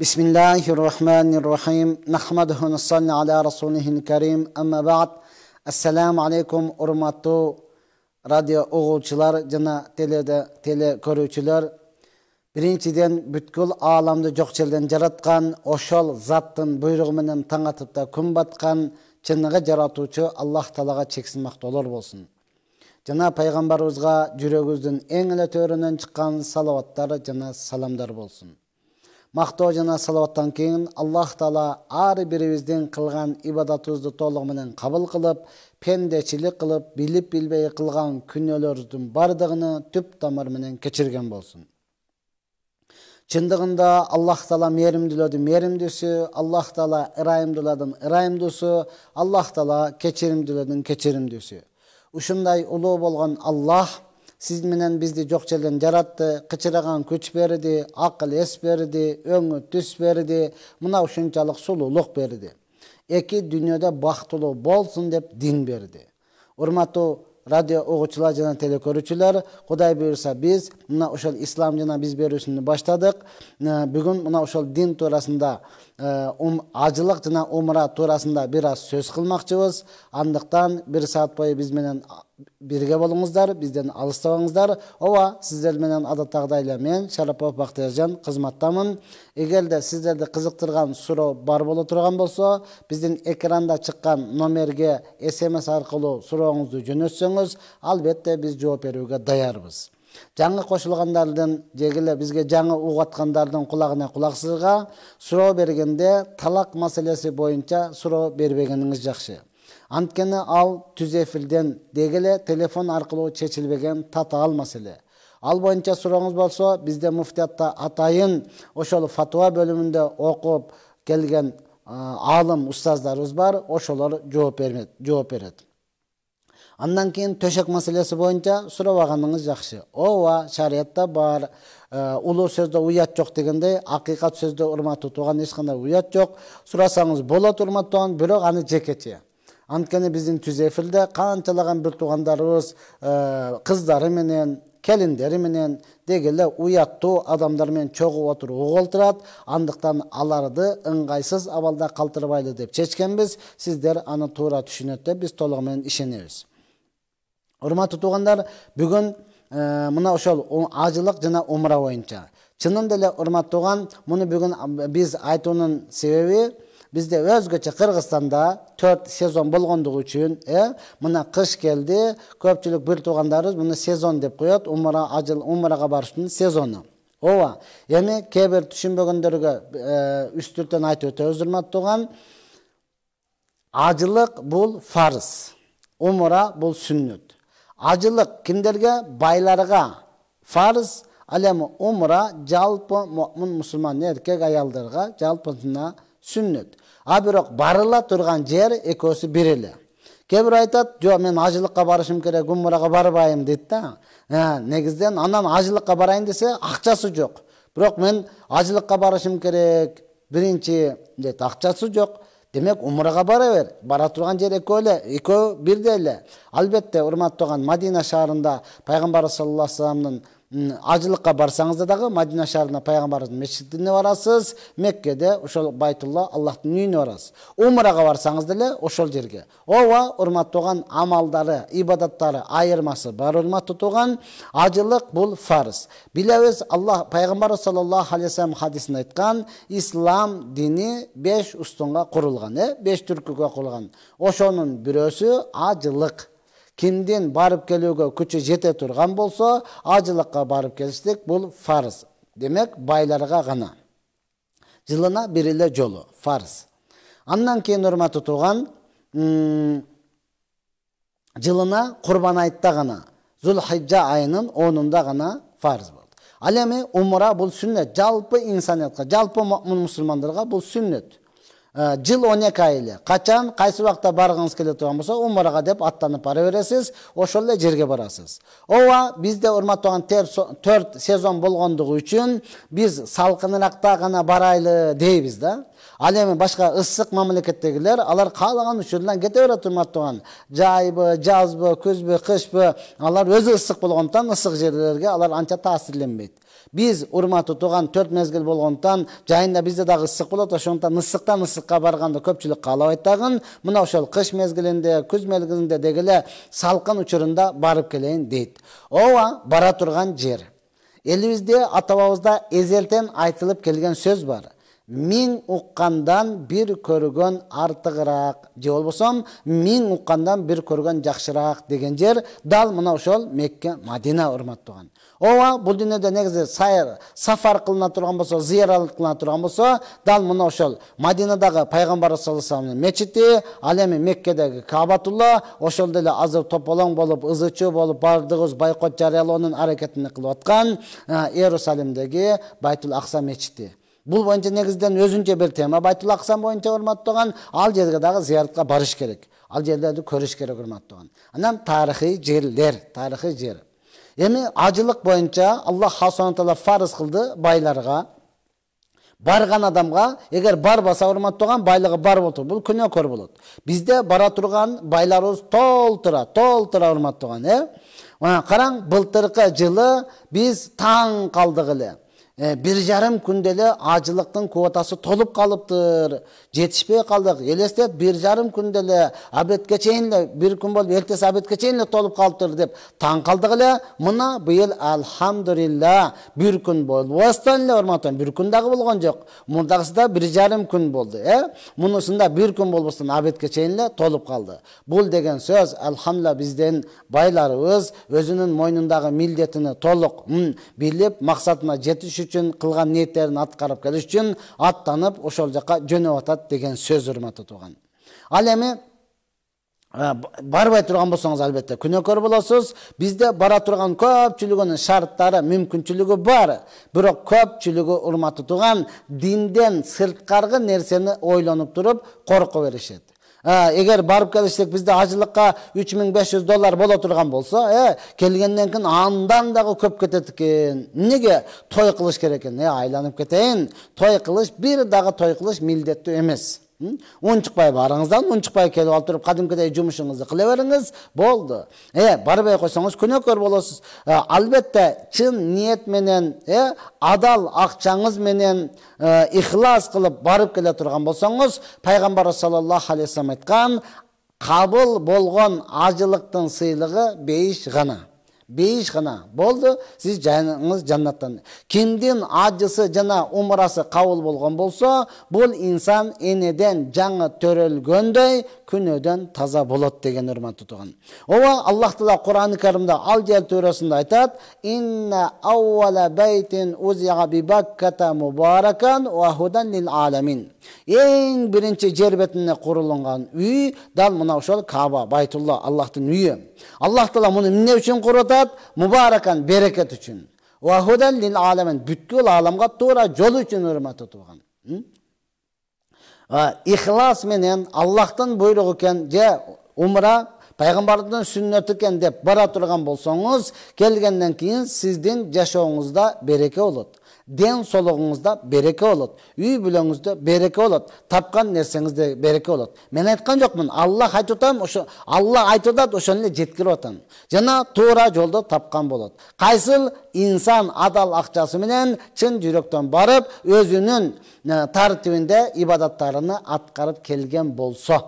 Bismillahirrahmanirrahim. Nahmaduhu nusalli ala rasulihil karim. Amma ba'd. Assalamu alaikum urmatlı radio oğulçular, jana tele körүүчүлөр. Birinçiden бүткүл alamды жок жерден жараткан, ошол заттын буйругу менен таң атып да күн баткан чыныгы жаратуучу Аллах Таалага чексиз мактоолор болсун. Жана пайгамбарыбызга жүрөгүбүздүн эң эле төрүнөн чыккан салаваттар жана саламдар болсун. Мактоо жана салаваттан кийин Аллах Таала ар бирибиздин кылган ибадатыбызды толугу менен кабыл кылып, пендечилик кылып, билип билбей кылган күнөөлөрүбүздүн бардыгын түп тамыр менен кечирген болсун. Чындыгында Аллах Таала мээримдүүлөрдүн мээримдүүсү, Аллах Таала ырайымдуулардын ырайымдуусу, Аллах Таала кечиримдүүлөрдүн кечиримдүүсү. Ушундай улуу болгон Аллах сиз менен бизди жок жерден жаратты, кычыраган күч берди, акыл эс берди, өңү түс берди, мына ушунчалык сулуулук берди. Эки дүйнөдө бактылуу болсун деп дин берди. Урматтуу радио оғучылар жана телекөрүүчүлөр, Кудай буйрса биз мына ошол ислам жана биз берүүсүнү баштадык. Бүгүн мына ошол дин туурасында, ажылык жана умра туурасында бир аз сөз кылмакчыбыз. Андыктан бир саат бою биз менен бирге болуңуздар, бизден алыстабаңыздар. Ооба, сиздер менен адаттагыдай эле мен Шарапов Бактыяржан кызматтамын. Эгерде сиздерди кызыктырган суроо бар боло турган болсо, биздин экранда чыккан номерге SMS аркылуу сурооңузду жөнөтсөңүз, албетте биз жооп берүүгө даярбыз. Жаңы кошулгандардын, жегиле бизге жаңы угаткандардын кулагына кулаксызга суроо бергенде талак маселеси боюнча суроо бербегениңиз жакшы. Анткени ал түз эфирден дегеле телефон аркылуу чечилбеген татаал маселе. Ал боюнча сурооңуз болсо, бизде муфтиятта атайын ошол фатуа бөлүмүндө окуп келген алым устаздарыбыз бар, ошолор жооп берет. Андан кийин төшөк маселеси боюнча сурабаганыңыз жакшы. Ооба, шариятта бар, улуу сөздө уят жок дегендей, акыйкат сөздө урматтуу тууган эч кандай уят жок. Сурасаңыз болот урматтуу тууган, бирок аны жекече. Анткени биздин түз эфирде канчалаган бир туугандарыбыз кыздары менен, келиндери менен дегеле уяттуу адамдар менен чогуу отуруп уголтурат. Андыктан аларды ыңгайсыз абалда калтырбайлы деп чечкенбиз. Сиздер аны туура түшүнөт деп биз толугу менен ишенебиз. Урматтуу туугандар, бүгүн мына ошол ажылык жана умра боюнча. Чынында эле урматтуу тууган, муну бүгүн биз айтуунун себеби, bizde özgöçe Kırgızstanda 4 sezon болгондугу үчүн, мына кыш келди, көпчүлүк бир туугандарыбыз муну сезон деп коет, умрага барыштын сезону. Ооба, эми кээ бир түшүнбөгөндөргө үстүртөн айтып өтөбүз урматтуу тууган. Ажылык бул фарыз, умра бул сүннөт. Ажылык кимдерге? Байларга фарыз, ал эми умра жалпы му'мин мусулман эркек аялдарга жалпысына сүннөт. А бирок барыла турган жер экөөсү бир эле. Кээ бир айтат, "Жок, мен ажылыкка барышым керек, умрага барбайм" дейт да. Негизден анан ажылыкка барайын десе, акчасы жок. Бирок мен ажылыкка барышым керек, биринчи дейт, акчасы жок. Демек умрага бара бер. Бара турган жер экөө бирдей эле. Албетте, урматтуу тууган, Мадина шаарында пайгамбар саллаллаху алейхи вассаламдын ажылыкка барсаңыз дагы Мадина шаарына пайгамбардын мечитине барасыз, Меккеде ошол Байтулла Аллахтын үйүнө барасыз. Умрага барсаңыз деле ошол жерге. Ооба, урматтуу тууган, амалдары, ибадаттары айырмасы бар урматтуу тууган. Ажылык бул фарыз. Билебиз, Аллах пайгамбар саллаллаху алейхи вассалам хадисинде айткан, ислам дини 5 устунга курулган, 5 түркүгө курулган. Ошонун бирөөсү ажылык. Kimden barıp kelүүгө күчү жете турган болсо, ажылыкка барып келиштик бул фарыз. Демек, байларга гана. Жылына бир эле жолу фарыз. Андан кийин урматтуу тууган, жылына Курбан айтта гана, Зулхижжа айынын 10-унда гана фарыз болду. Ал эми умра бул сүннөт, жалпы инсаниятка, жалпы мусулмандарга бул сүннөт. Жыл 12 ай эле. Качан, кайсы убакта баргыңыз келе турган болсо, умрага деп аттанып бара бересиз, ошол эле жерге барасыз. Ооба, бизде урматтуу тууган 4 сезон болгондугу үчүн биз салкыныракта гана барайлы дейбиз да. Ал эми башка ысык мамлекеттегилер, алар каалаган учурдан кете берет урматтуу тууган. Жайбы, жазбы, күзбү, кышпы, алар өзү ысык болгондуктан ысык жерлерге алар анча таасирленбейт. Biz урматтуу туган 4 мезгил болгондуктан жайында бизде дагы ысык болот. Ошондуктан ысыктан ысыкка барганда көпчүлүк каалабайт дагы. Мына ошол кыш мезгилинде, күз мезгилинде дегеле салкын учурунда барып келейин дейт. Ооба, бара турган жер. Элибизде, ата-бабабызда эзелтен айтылып келген сөз бар. Миң уккандан бир көргөн артыгыраак, же болбосо миң уккандан бир көргөн жакшыраак деген жер дал мына ошол Мекке, Мадина урматтаган. Ооба, бул дүйнөдө негизи сайыр, сафар кылына турган болсо, зыярат кылына турган болсо, дал мына ошол Мадинадагы пайгамбар саллаллаху алейхи мечити, ал эми Меккедеги Каабатулла, ошол деле азыр тополоң болуп, ызычуу болуп, бардыгыбыз байкот жарыялоонун аракетин кылып аткан Иерусалимдеги Байтул Акса мечити. Бул боюнча негизден өзүнчө бир тема Байтул Акса боюнча урматтаган, ал жерге дагы зыяратка барыш керек. Ал жерлерди көрүш керек урматтаган. Анан тарыхый жерлер, тарыхый жер. Эми ажылык боюнча Аллах Субхана Таала фарыз кылды байларга. Барган адамга, эгер барбаса урматтаган, байлыгы бар болсо, бул күнөөкөр болот. Бизде бара турган байларыбыз толтура урматтаган, Караң, былтыркы жылы биз таң калдык эле. 1,5 күндө эле ажылыктын квотасы толуп калыптыр. Жетишпей калдык. Элестет 1,5 күндө эле абедке чейин эле, бир күн болуп эртеси абедке чейин эле толуп калыптыр деп таң калдык эле. Мына быйыл алхамдулилла бир күн болбостон эле урматтан, бир күн дагы болгон жок. Мурдагысында 1,5 күн болду, Мунусунда бир күн болбостон абедке чейин эле толуп калды. Бул деген сөз алхамдулилла бизден байларыбыз өзүнүн мойнундагы милдетини толук билип, максатына жетиш үчүн кылган ниеттерин аткарып келиш үчүн аттанып ошол жака жөнөп атат деген сөз урматтуу туган. Ал эми барбай турган болсоңуз албетте күнөөкөр болосуз. Бизде бара турган көпчүлүгүнүн шарттары, мүмкүнчүлүгү бар. Бирок көпчүлүгү урматтуу туган динден сырткаркы нерсени ойлонуп туруп корко беришет. Эгер барып келишсек бизде ажылыкка $3,500 боло турган болсо, келгенден кийин андан дагы көп кетет экен. Неге той кылыш керек экен? Айланып кетейин. Той кылыш, бир дагы той кылыш милдеттүү эмес. Унчукпай барыңыздан, унчукпай келип алып туруп кадимкидей жумушуңузду кыла бериңиз, болду. Барбай койсоңуз күнөөкөр болосуз. Албетте чын ниет менен, адал акчаңыз менен ихлас кылып барып келе турган болсоңуз, пайгамбар саллаллаху алейхи вассалам айткан, кабыл болгон ажылыктын сыйлыгы 5 гана. 5 гана болду, сиз жайыңыз жаннаттан. Кимдин ажысы жана умрасы кабыл болгон болсо, бул инсан энеден жаңы төрөлгөндөй күнөөдөн таза болот деген урматтуу туган. Ооба, Аллах Таала Кур'ан-ы Каримде ал жер туурасында айтат: "Инна аввала байтин узига би Бакката мубаракан ва худан лил аламин." Эң биринчи жер бетине курулган үй дал мына ошол Кааба, Байтулла, Аллахтын үйү. Аллах Таала муну эмне үчүн курутат? Мубаракан, берекет үчүн. Ва худан лил аламин, бүткүл аламга туура жол үчүн урматтуу туган. Ихлас менен Аллахтын буйругу экен, же умра пайгамбардын сүннөтү экен деп бара турган болсоңуз, келгенден кийин сиздин жашооңузда береке болот. Ден солугуңузда береке болот. Үй бүлөңүздө береке болот. Тапкан нерсеңизде береке болот. Мен айткан жокмун. Аллах айтатам, Аллах айтат, ошону эле жеткирип атам. Жана туура жолдо тапкан болот. Кайсыл инсан адал акчасы менен чын жүрөктөн барып, өзүнүн тартибинде ибадаттарыны аткарып келген болсо.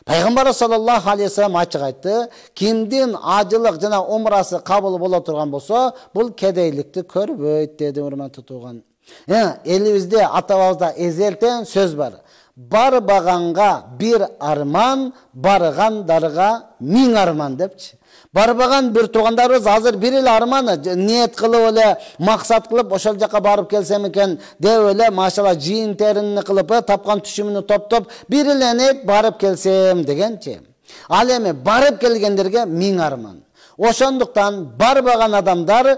Пайгамбар саллаллаху алейхи вассалам ачык айтты: кимдин ажылык жана умрасы кабыл боло турган болсо, бул кедейликти көрбөйт деди урматтуу туган. Элибизде, ата-бабабызда эзелтен сөз бар. Барбаганга бир арман, баргандарга 1000 арман депчи. Барбаган бир туугандарыбыз азыр бир эле арманы, ниет кылып эле, максат кылып ошол жака барып келсем экен деп эле, машалла жыйын терини кылып, тапкан түшүмүнү топтоп, бир эле ниет барып келсем дегенчи. Ал эми барып келгендерге 1000 арман. Ошондуктан барбаган адамдар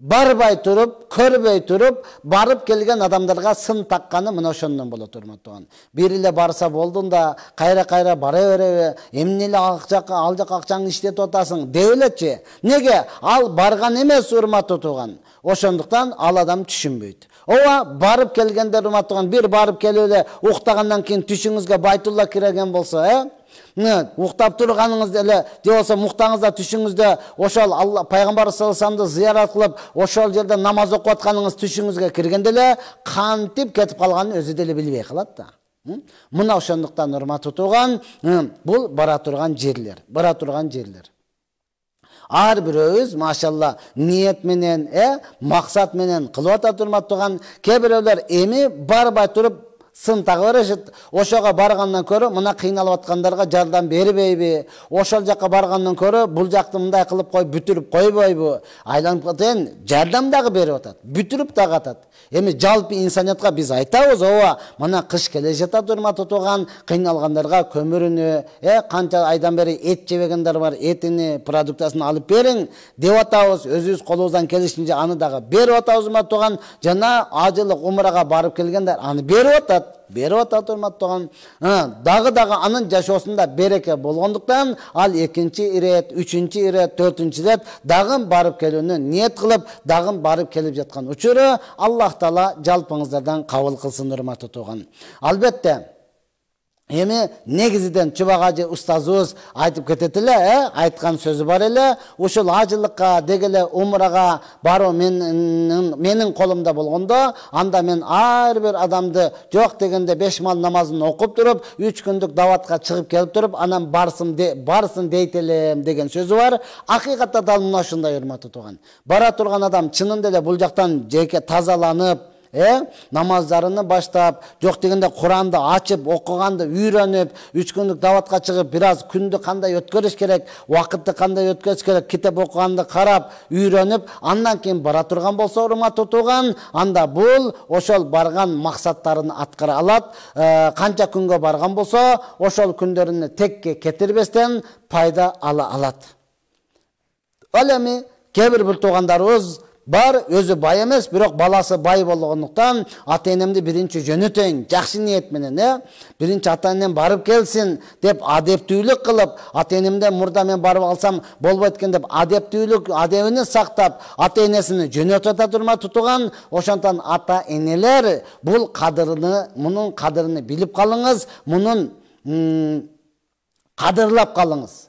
барбай туруп, көрбөй туруп, барып келген адамдарга сын такканы мына ошондон болот урматтуу. Бир эле барса болдунда, кайра бара береби, эмне эле ал жака акчаңды иштетип атасың деп элечи. Неге? Ал барган эмес урматтуу туган. Ошондуктан ал адам түшүнбөйт. Ооба, барып келгендер урматтуу, бир барып келип эле уктагандан кийин түшүңүзгө Байтулла кирген болсо, Уктап турганыңызда эле же болсо муктаңызда түшүңүздө ошол Алла пайгамбар саллаллаху алейхи вассаламды зыярат кылып, ошол жерде намаз окуп атканыңыз түшүңүзгө киргенде эле кантип кетип калганын өзү деле билбей калат да. Мына ошондуктан урматтуу туган, бул бара турган жерлер. Ар бирөөбүз машалла ниет менен, максат менен кылып атат урматтуу туган. Кээ бирөөлөр эми барбай туруп сын тагы беришет. Ошого баргандан көрө мына кыйналып аткандарга жардам бербейби? Ошол жакка баргандан көрө бул жакты мындай кылып кой, бүтүрүп койбойбу? Айланып атат, жардам дагы берип атат, бүтүрүп дагы атат. Эми жалпы инсаниятка биз айтабыз, ооба, мына кыш келе жатат урматтуу туган, кыйналгандарга көмүрүнү, канча айдан бери эт жебегендер бар, этини, продуктасын алып бериң деп атабыз. Өзүбүз колубуздан келишинче аны дагы берип атабыз урматтуу туган. Жана ажылык умрага барып келгендер аны берип атат урматтуу туган. Дагы анын жашоосунда береке болгондуктан ал экинчи ирет, үчүнчү ирет, төртүнчү ирет дагы барып келүүнү ниет кылып, дагы барып келип жаткан учуру Аллах Таала жалпыңыздардан кабыл кылсын урматтуу туган. Албетте эми негизиден Чубак устазыбыз айтып кетет эле, айткан сөзү бар эле. Ушул ажылыкка дегеле умрага баруу менин колумда болгондо, анда мен ар бир адамды жок дегенде 5 мал намазын окуп туруп, 3 күндүк даватка чыгып келип туруп, анан барсын дейт элем деген сөзү бар. Акыйкатта да мына ушундай урматтуу туган. Бара турган адам чынында эле бул жактан жеке тазаланып, намаздарыны баштап, жок дегенде Куранды ачып, окуганды үйрөнүп, 3 күндүк даватка чыгып, бир аз күндү кандай өткөрүш керек, убакытты кандай өткөрүш керек, китеп окуганды карап, үйрөнүп, андан кийин бара турган болсо, урматтуу туган, анда бул ошол барган максаттарын аткара алат. Канча күнгө барган болсо, ошол күндөрүнү текке кетирбестен пайда ала алат. Ал эми кээ бир туугандарыбыз бар, өзү бай эмес, бирок баласы бай болгондуктан ата-энемди биринчи жөнөтөйүн, жакшы ниет менен, биринчи ата-энем барып келсин деп адептүүлүк кылып, ата-энемден мурда мен барып алсам болбойт экен деп адептүүлүк, адебини сактап, ата-энесин жөнөтүп атат урматтуу туган. Ошондон ата-энелер бул кадырыны, мунун кадырын билип калыңыз, мунун кадырлап калыңыз.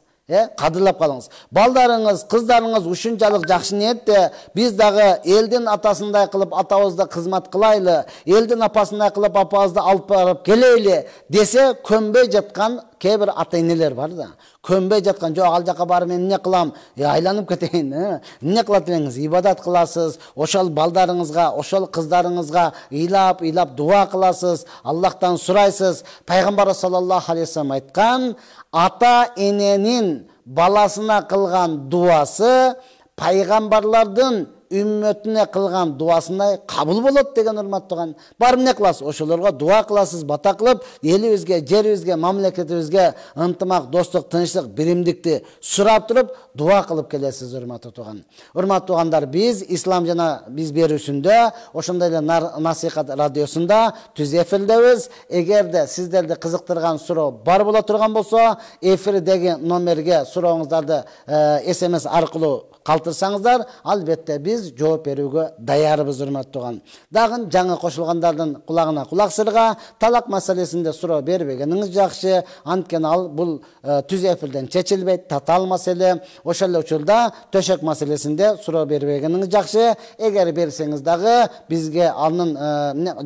Кадырлап калыңыз. Балдарыңыз, кыздарыңыз ушунчалык жакшы ниетте, биз дагы элдин атасындай кылып атабызды кызмат кылайлы, элдин апасындай кылып апабызды алып барып келейли десе, көнбөй жаткан кээ бир ата-энелер бар да. Көнбөй жаткан, жок ал жака барып мен эмне кылам? Айланып кетейин, эмне кылат элеңиз? Ибадат кыласыз, ошол балдарыңызга, ошол кыздарыңызга ыйлап дуа кыласыз, Аллахтан сурайсыз. Пайгамбар саллаллаху алейхи вассалам айткан, ата-эненин баласына кылган дуасы пайгамбарлардын үммөтүнө кылган дуасындай кабыл болот деген урматтуу туган. Барып эмне кыласыз? Ошолорго дуа кыласыз, бата кылып, элибизге, жерибизге, мамлекетибизге ынтымак, достук, тынчтык, биримдикти сурап туруп, дуа кылып келесиз урматтуу туган. Урматтуу тугандар, биз ислам жана биз берүүсүндө, ошондой эле насихат радиосунда түз эфирдебиз. Эгерде сиздерди кызыктырган суроо бар боло турган болсо, эфирдеги номерге сурооңуздарды SMS аркылуу калтырсаңыздар, албетте биз жооп берүүгө даярбыз урматтуу туган. Дагы жаңы кошулгандардын кулагына кулак сырга, талак маселесинде суроо бербегениңиз жакшы, анткени ал бул түз эфирден чечилбейт, татаал маселе. Ошол эле учурда төшөк маселесинде суроо бербегениңиз жакшы. Эгер берсеңиз дагы бизге анын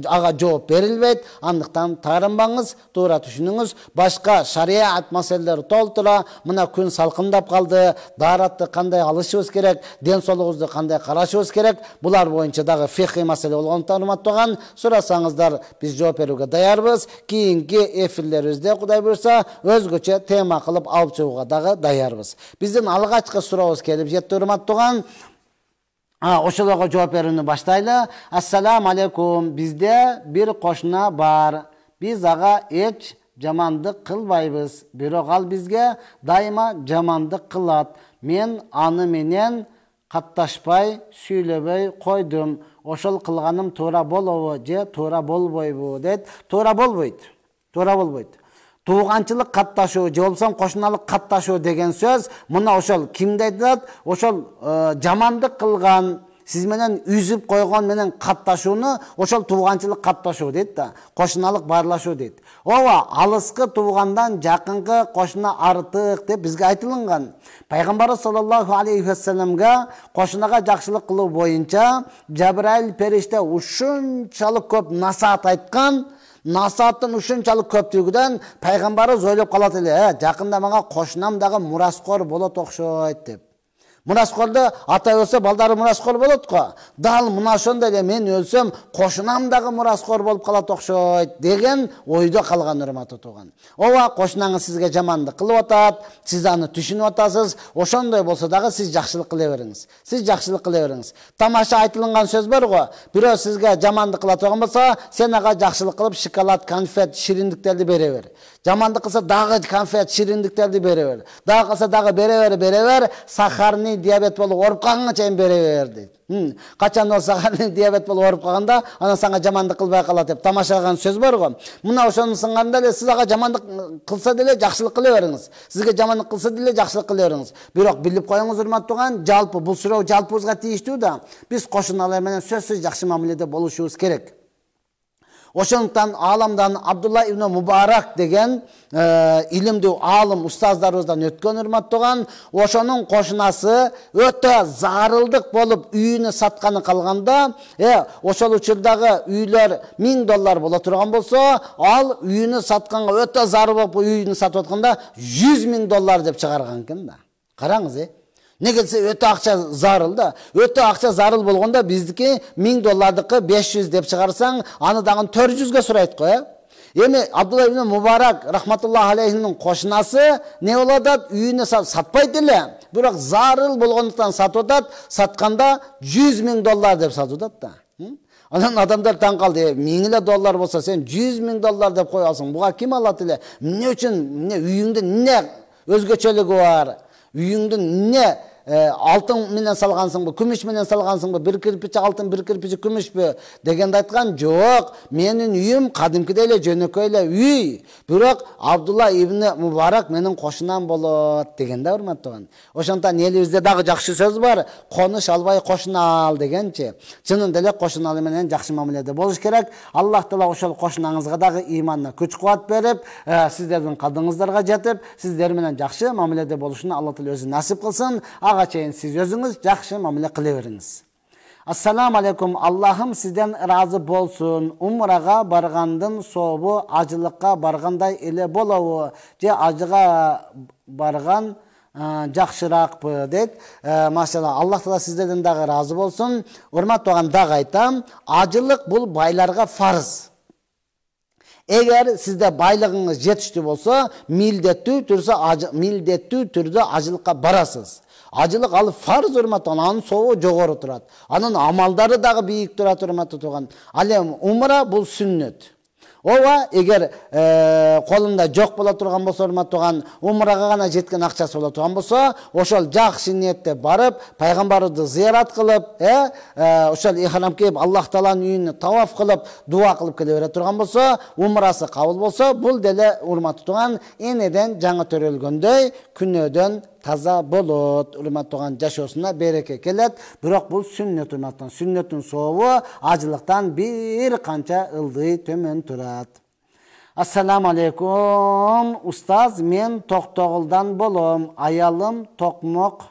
ага жооп берилбейт, андыктан таарынбаңыз, туура түшүнүңүз. Башка шариат маселелери толтура, мына күн салкындап калды, дааратты кандай алышыбыз керек, ден соолугубузду кандай карашыбыз керек, булар боюнча дагы фикый маселе болгондуктан урматтуу туган, сурасаңыздар биз жооп берүүгө даярбыз. Кийинки эфирлерибизде Кудай буйрса өзгөчө тема кылып алып чыгууга дагы даярбыз. Биздин алгачкы сурообуз келип жетти урматтуу туган. Ошолорго жооп берүүнү баштайлы. Ассаламу алейкум. Бизде бир кошуна бар. Биз ага эч жамандык кылбайбыз, бирок ал бизге дайыма жамандык кылат. Мен аны менен катташпай, сүйлөбөй койдум. Ошол кылганым туура болобу же туура болбойбу дейт. Туура болбойт. Тууганчылык катташуу же болсо кошуналык катташуу деген сөз мына ошол кимди айтат? Ошол жамандык кылган, сиз менен үзүп койгон менен катташууну ошол тууганчылык катташуу дейт да. Кошуналык баарлашуу дейт. Ооба, алыскы туугандан жакынкы кошуна артык деп бизге айтылган. Пайгамбарыбыз саллаллаху алейхи ва салламга кошунага жакшылык кылуу боюнча Жабраил периште ушунчалык көп насаат айткан. Насааттын ушунчалык көптүгүдөн пайгамбарыбыз ойлоп калат эле, жакында мага кошунам дагы мураскор болот окшойт деп. Мураскорду атай өлсө балдары мураскор болот го. Дал мына ошондой эле мен өлсөм кошунам дагы мураскор болуп калат окшойт деген ойдо калган урматтуу тууган. Ооба, кошунаңыз сизге жамандык кылып атат, сиз аны түшүнүп атасыз. Ошондой болсо дагы сиз жакшылык кыла бериңиз. Сиз жакшылык кыла бериңиз. Тамаша айтылган сөз бар го. Бирөө сизге жамандык кыла турган болсо, сен ага жакшылык кылып шоколад, конфет, шириндиктерди бере бер. Жамандык кылса дагы конфет, шириндиктерди бере бер. Дагы кылса дагы бере бер, сахарный диабет болуп ооруп калганга чейин бере бер дейт. Качан ол сахарный диабет болуп ооруп калганда, ана сага жамандык кылбай калат деп тамашаган сөз бар го. Мына ошону сынганда эле сиз ага жамандык кылса деле жакшылык кыла бериңиз. Сизге жамандык кылса деле жакшылык кыла бериңиз. Бирок билип коюңуз урматтуу тууган, жалпы бул суроо жалпыбызга тийиштүү да. Биз кошуналар менен сөзсүз жакшы мамиледе болушубуз керек. Ошондуктан аламдан Абдулла ибн Мубарак деген илимдүү аалым устаздарыбыздан өткөн урматтууган, ошонун кошунасы өтө зарылдык болуп үйүнү сатканы калганда, ошол учурдагы үйлөр $1000 боло турган болсо, ал үйүнү сатканга өтө зарыл болуп үйүнү сатып атканда $100,000 деп чыгарган экен да. Караңыз, негизи өтө акча зарыл да. Өтө акча зарыл болгондо биздики $1000 500 деп чыгарсаң, аны дагы 400-га сурайт го. Эми Абдулла ибн Мубарак рахматуллахи алейхинин кошунасы не болот? Үйүнө сатпайт эле, бирок зарыл болгондуктан сатып атат. Сатканда $100,000 деп сатып атат да. Анан адамдар таң калды. $1000 болсо сен $100,000 деп кой алсаң, буга ким алат эле? Эмне үчүн? Үйүңдө эмне өзгөчөлүгү бар? Үйүңдүн эмне алтын менен салгансыңбы, күмүш менен салгансыңбы, бир кирпичи алтын, бир кирпичи күмүшпү дегенде айткан, жок, менин үйүм кадимкидей эле жөнөкөй эле үй. Бирок Абдулла ибн Мубарак менин кошунам болот дегенде урматтууган. Ошондон элибизде дагы жакшы сөз бар, конуш албай кошуна ал дегенчи. Чынында эле кошуналы менен жакшы мамиледе болуш керек. Аллах таала ошол кошунаңызга дагы иманына күч-кубат берип, сиздердин калдыңыздарга жетип, сиздер менен жакшы мамиледе болушуну Алла таала өзү насип кылсын. Ага чейин сиз өзүңүз жакшы мамиле кыла бериңиз. Ассаламу алейкум. Аллахым сизден разы болсун. Умрага баргандын сообу ажылыкка баргандай эле болобу? Же ажыга барган жакшыракпы дейт. Машалла, Аллах таала сиздерден дагы разы болсун. Урматтууган, дагы айтам, ажылык бул байларга фарз. Эгер сизде байлыгыңыз жетиштүү болсо, милдеттүү түрдө ажылыкка барасыз. Ажылык ал фарз урматтууган, анын сообу жогору турат. Анын амалдары дагы бийик турат урматтуу тууган. Ал эми умра бул сүннөт. Ооба, эгер колунда жок боло турган болсо урматтууган, умрага гана жеткен акчасы боло турган болсо, ошол жакшы ниетте барып, пайгамбарыбызды зыярат кылып, ошол ихрам кийип, Аллах тааланын үйүнө таваф кылып, дуа кылып келе бере турган болсо, умрасы кабыл болсо, бул деле урматтуу тууган, энеден жаңы төрөлгөндөй күнөөдөн таза болот. Урматтууган, жашоосуна береке келет. Бирок бул сүннөт урматтууган. Сүннөттүн сообу ажылыктан бир канча ылдый төмөн турат. Ассаламу алейкум. Устаз, мен Токтогулдан болом. Аялым Токмок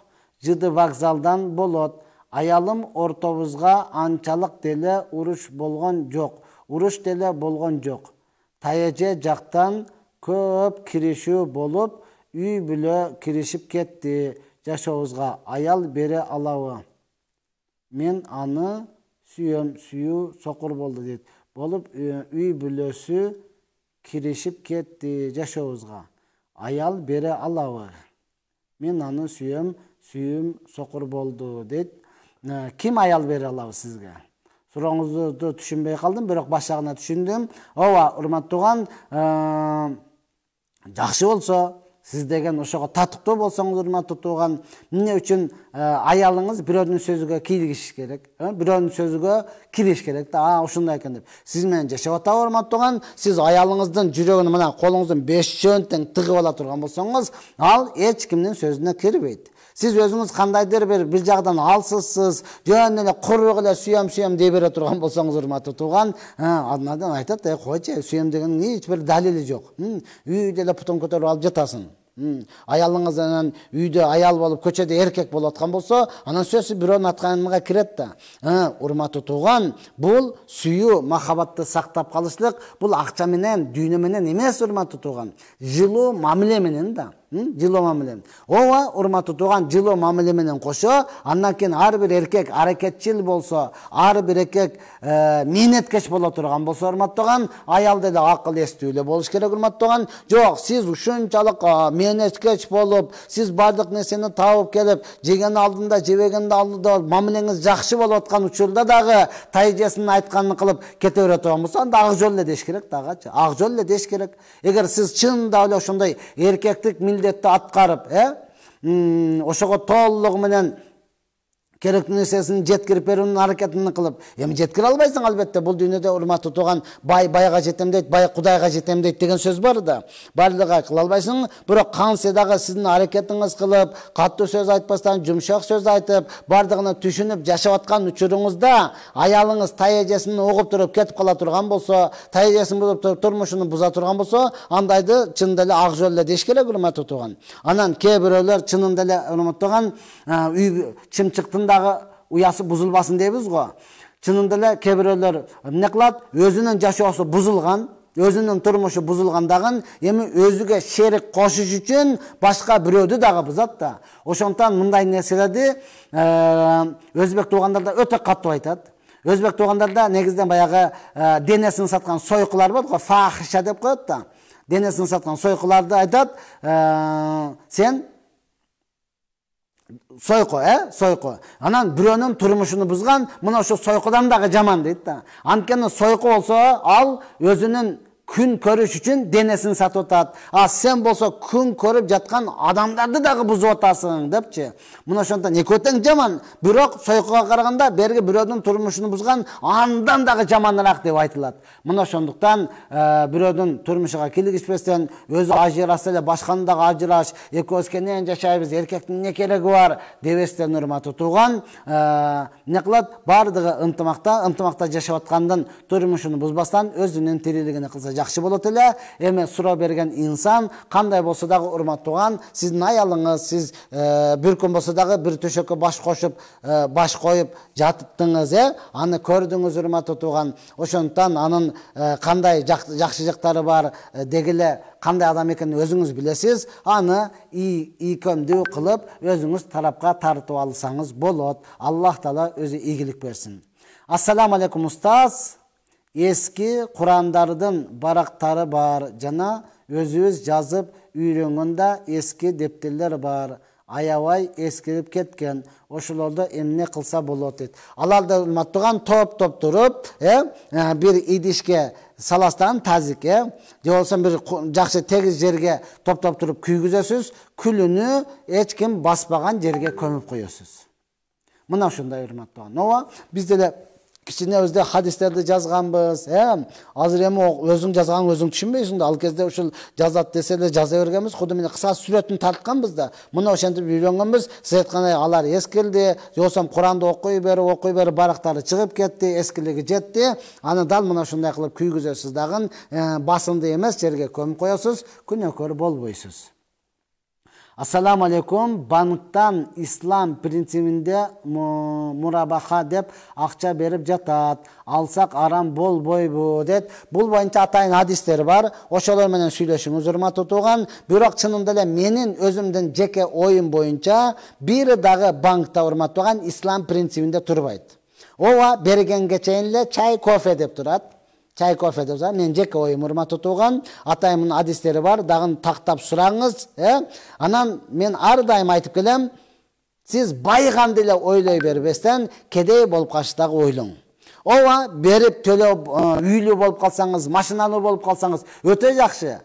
Жыды вокзалдан болот. Аялым ортобузга анчалык деле уруш болгон жок. Уруш деле болгон жок. Таяже жактан көп киришүү болуп, үй бүлө киришип кетти. Жашообузга аял бере алабы? Мен аны сүйөм, сүйүү сокур болду дейт. Болуп үй бүлөсү киришип кетти. Жашообузга аял бере алабы? Мен аны сүйөм, сүйүүм сокур болду дейт. Ким аял бере алабы сизге? Сурооңузду түшүнбөй калдым, бирок башагына түшүндүм. Ооба, урматтууган, жакшы болсо, сиз деген ошого татыктуу болсоңуз, урматтуу тууган, эмне үчүн аялыңыз бирөөнүн сөзүгө кийлигиш керек, бирөөнүн сөзүгө кириш керек да, ушундай экен деп. Сиз менен жашап атабы, урматтуу тууган, сиз аялыңыздын жүрөгүн мына колуңуздун 5 жөнтең тыгып ала турган болсоңуз, ал эч кимдин сөзүнө кирбейт. Siz özünüz kandaydır bir жагдан алсызсыз, жөн эле куру эле сүйөм дей бере турган болсоңуз, урматтуу тууган, андан айтат, койчу, сүйөм дегенин эч бир далили жок. Үйдө эле путун көтөрүп алып жатасың. Аялыңыз анан үйдө аял болуп, көчөдө эркек болуп аткан болсо, анан сөзсүз бирөөнүн атканына кирет да. Урматтуу тууган, бул сүйүү, махабатты сактап калышлык, бул акча менен, дүйнө менен эмес, урматтуу тууган. Жылуу мамиле менен да. Жылуу мамиле. Ооба, урматтуу тууган, жылуу мамиле менен кошо, андан кийин ар бир эркек аракетчил болсо, ар бир эркек мээнеткеч боло турган болсо, урматтуу тууган, аялда эле акыл эстүү эле болуш керек, урматтуу тууган. Жок, сиз ушунчалык мээнеткеч болуп, сиз бардык нерсени таап келип, жеген алдында, жебегенде алдында мамилеңиз жакшы болуп аткан учурда дагы тайжесинин айтканын кылып кете бере турган болсо, анда ак жол эле деш керек дагычы. Ак жол эле деш керек. Эгер сиз чынында эле ошондой эркектик милдетти аткарып, ошого толугу менен керектүү нерсесин жеткирип берүүнүн аракетин кылып, эми жеткире албайсың албетте. Бул дүйнөдө, урматтуу тууган, бай байга жетем дейт, бай кудайга жетем дейт деген сөз бар да. Бардыгы кыла албайсың, бирок кантсе дагы сиздин аракетиңиз кылып, катуу сөз айтпастан, жумшак сөз айтып, бардыгына түшүнүп жашап аткан учуруңузда аялыңыз тай эжесин угуп туруп кетип кала турган болсо, тай эжесин бузуп туруп турмушун буза турган болсо, андайды чынында эле ак жол эле деш керек, урматтуу тууган. Анан кээ бирөөлөр чынында эле, урматтуу тууган, үй чымчыктын дагы уясы бузулбасын дейбиз го. Чынында эле кээ бирөөлөр эмне кылат? Өзүнүн жашоосу бузулган, өзүнүн турмушу бузулгандагын эми өзүгө шерик кошуш үчүн башка бирөөдү дагы бузат да. Ошондон мындай нерселерди өзбек туугандарда өтө каттуу айтат. Өзбек туугандарда негизден баягы денесин саткан сойкулар бар го, фахиша деп коет да. Денесин саткан сойкуларды айтат, сен сойко, сойко. Анан бирөөнүн турмушуну бузган, мына ошо сойкудан дагы жаман дейт да. Анткени сойко болсо, ал өзүнүн күн көрүш үчүн денесин сатып атат. Сен болсо күн көрүп жаткан адамдарды дагы бузуп атасың депчи. Мына ошондон экөө тең жаман. Бирок сойкуга караганда берги бирөөнүн турмушуну бузган андан дагы жаманыраак деп айтылат. Мына ошондуктан бирөөнүн турмушуга килигишпестен өзү ажыраса эле башканы дагы ажыраш, экөөбүз кенен жашайбыз, эркектин эмне кереги бар дебестен, урматтуу тууган, эмне кылат? Бардыгы ынтымакта жашап аткандын турмушуну бузбастан өзүнүн тирилигине кылса жакшы болот эле. Эми суроо берген инсан кандай болсо дагы, урматтуу тууган, сиздин аялыңыз, сиз бир күн болсо дагы бир төшөккө баш коюп жатыптыңыз, аны көрдүңүз, урматтуу тууган. Ошондуктан анын кандай жакшы жактары бар, дегеле кандай адам экенин өзүңүз билесиз. Аны ийкөмдүү кылып өзүңүз тарапка тартып алсаңыз болот. Аллах таала өзү ийгилик берсин. Ассаламу алейкум устаз. Eski Kur'anlardın barakları var, jana özüz жазып үйрөнгөндө eski depterler var. Аябай eskirip кеткен. Ошолорду эмне кылса болот дейт. Аларды урматтууган топ туруп, бир идишке саластан тазик, же болсо бир жакшы тегиз жерге топтоп туруп күйгүзөсүз, күлүнү эч ким баспаган жерге көмүп коесуз. Мына ушундай, урматтууган. Ооба, биз деле кичине өзде хадистерди жазганбыз. Азыр эми өзүң жазганын өзүң түшүнбөйсүң да. Ал кезде ушул жазат десе эле жаза бергенбиз. Куду менен кыска сүрөтүн тартканбыз да. Мына ошентип үйрөнгөнбүз. Сиз айткандай алар эскилди. Же болсо Куранды окуй берип барактары чыгып кетти, эскилиги жетти. Аны дал мына ушундай кылып күйгүзөсүз дагы, басынды эмес жерге көмүп коесуз, күнөөкөр болбойсуз. Ассаламу алейкум. Банктан ислам принцибинде мурабаха деп акча берип жатат. Алсак арам болбойбу дейт. Бул боюнча атайын хадистер бар. Ошолор менен сүйлөшүңүз, урматтуу тууган. Бирок чынында эле менин өзүмдүн жеке оюм боюнча бири дагы банкта, урматтуу тууган, ислам принцибинде турбайт. Ооба, бергенге чейин эле чай, кофе деп турат. Чай, кофе деп турат. Мен жеке оюм, урматтуу тууган. Атайымдын хадистери бар, дагы тактап сураңыз. Анан мен ар дайым айтып келем, сиз байганды эле ойлой бербестен, кедей болуп калышты дагы ойлоң. Ооба, берип төлөп үйлүү болуп калсаңыз, машиналуу болуп калсаңыз өтө жакшы.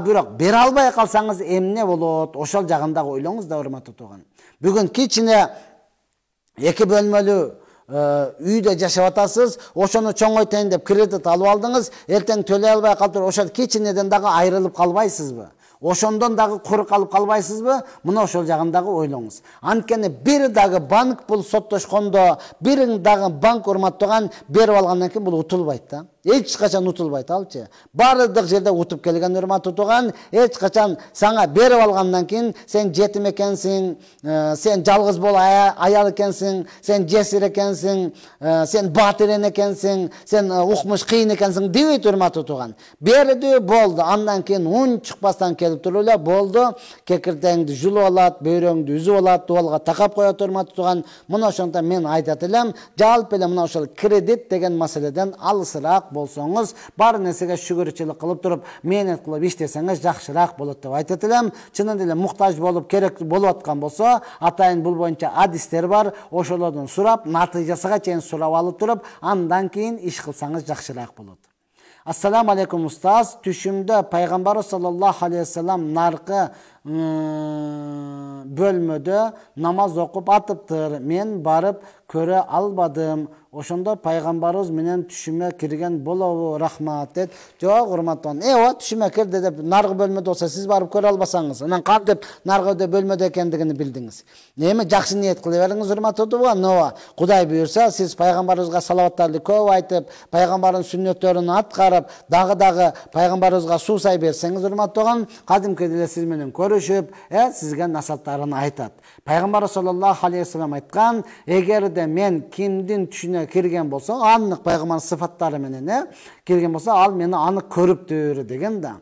Бирок бере албай калсаңыз эмне болот? Ошол жагын дагы ойлоңуз да, урматтуу тууган. Бүгүн кичине 2 бөлмөлүү үйдө жашап атасыз, ошону чоңойтайын деп кредит алып алдыңыз, эртең төлөй албай калып, ошол кичинеден дагы айрылып калбайсызбы? Ошондон дагы куру калып калбайсызбы? Мына ошол жагын дагы ойлоңуз. Анткени бир дагы банк бул соттошкондо, бир дагы банк урматтаган берип алгандан кийин бул утулбайт да. Эч качан утулбайт алчы. Бардык жерде утуп келген урматтуу туган, эч качан сага берип алгандан кийин сен жетим экенсиң, сен жалгыз бол аял экенсиң, сен жесир экенсиң, сен батырен экенсиң, сен укмуш кыйын экенсиң дебейт урматтуу туган. Берди болду. Андан кийин ун чыкпастан келип туруп эле болду. Кекиртеңди жулуп алат, бөйрөңдү үзүп алат, дуалга такап коет урматтуу туган. Мына ошондо мен айтат элем, жалпы эле мына ошол кредит деген маселеден алысыраак болсоңуз, бар нерсеге шүгүрчүлүк кылып туруп, мээнет кылып иштесеңиз жакшыраак болот деп айтат элем. Чынында эле муктаж болуп керек болуп аткан болсо, атайын бул боюнча адистер бар, ошолордон сурап, натыйжасына чейин сурап алып туруп, андан кийин иш кылсаңыз жакшыраак болот. Ассаламу алейкум устаз. Түшүмдө пайгамбар саллаллаху алейхи вассалам наркы бөлмөдө намаз окуп атыптыр. Мен барып көрө албадым. Ошондо пайгамбарыбыз менен түшүмө кирген болобу? Рахмат дейт. Жок, урматтуу. Түшүмө кирди деп наркы бөлмөдө болсо сиз барып көрө албасаңыз, анан кантип наркы бөлмөдө экендигин билдиңиз. Эми жакшы ниет кыла бериңиз, урматтуу туган. Кудай буйрса, сиз пайгамбарыбызга салаваттарды көп айтып, пайгамбардын сүннөттөрүн аткарып, дагы пайгамбарыбызга суу сай берсеңиз, урматтуу туган, кадимки эле сиз менен көрүшүп, сизге насааттарын айтат. Пайгамбар саллаллаху алейхи вассалам айткан, эгерде мен кимдин түшүнө кирген болсо, анық пайгамбар сыфаттары менен кирген болсо, ал мени анық көрүптүр деген да.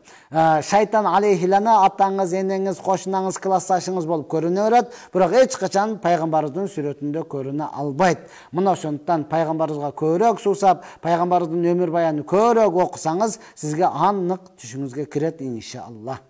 Шайтан алейхилана атаңыз, энеңиз, кошунаңыз, классташыңыз болуп көрүнө берет, бирок эч качан пайгамбардын сүрөтүндө көрүнө албайт. Мына ошондуктан пайгамбарыбызга көбүрөөк суусап, пайгамбардын өмүр баянын көбүрөөк окусаңыз, сизге анық түшүңүзгө кирет иншаллах.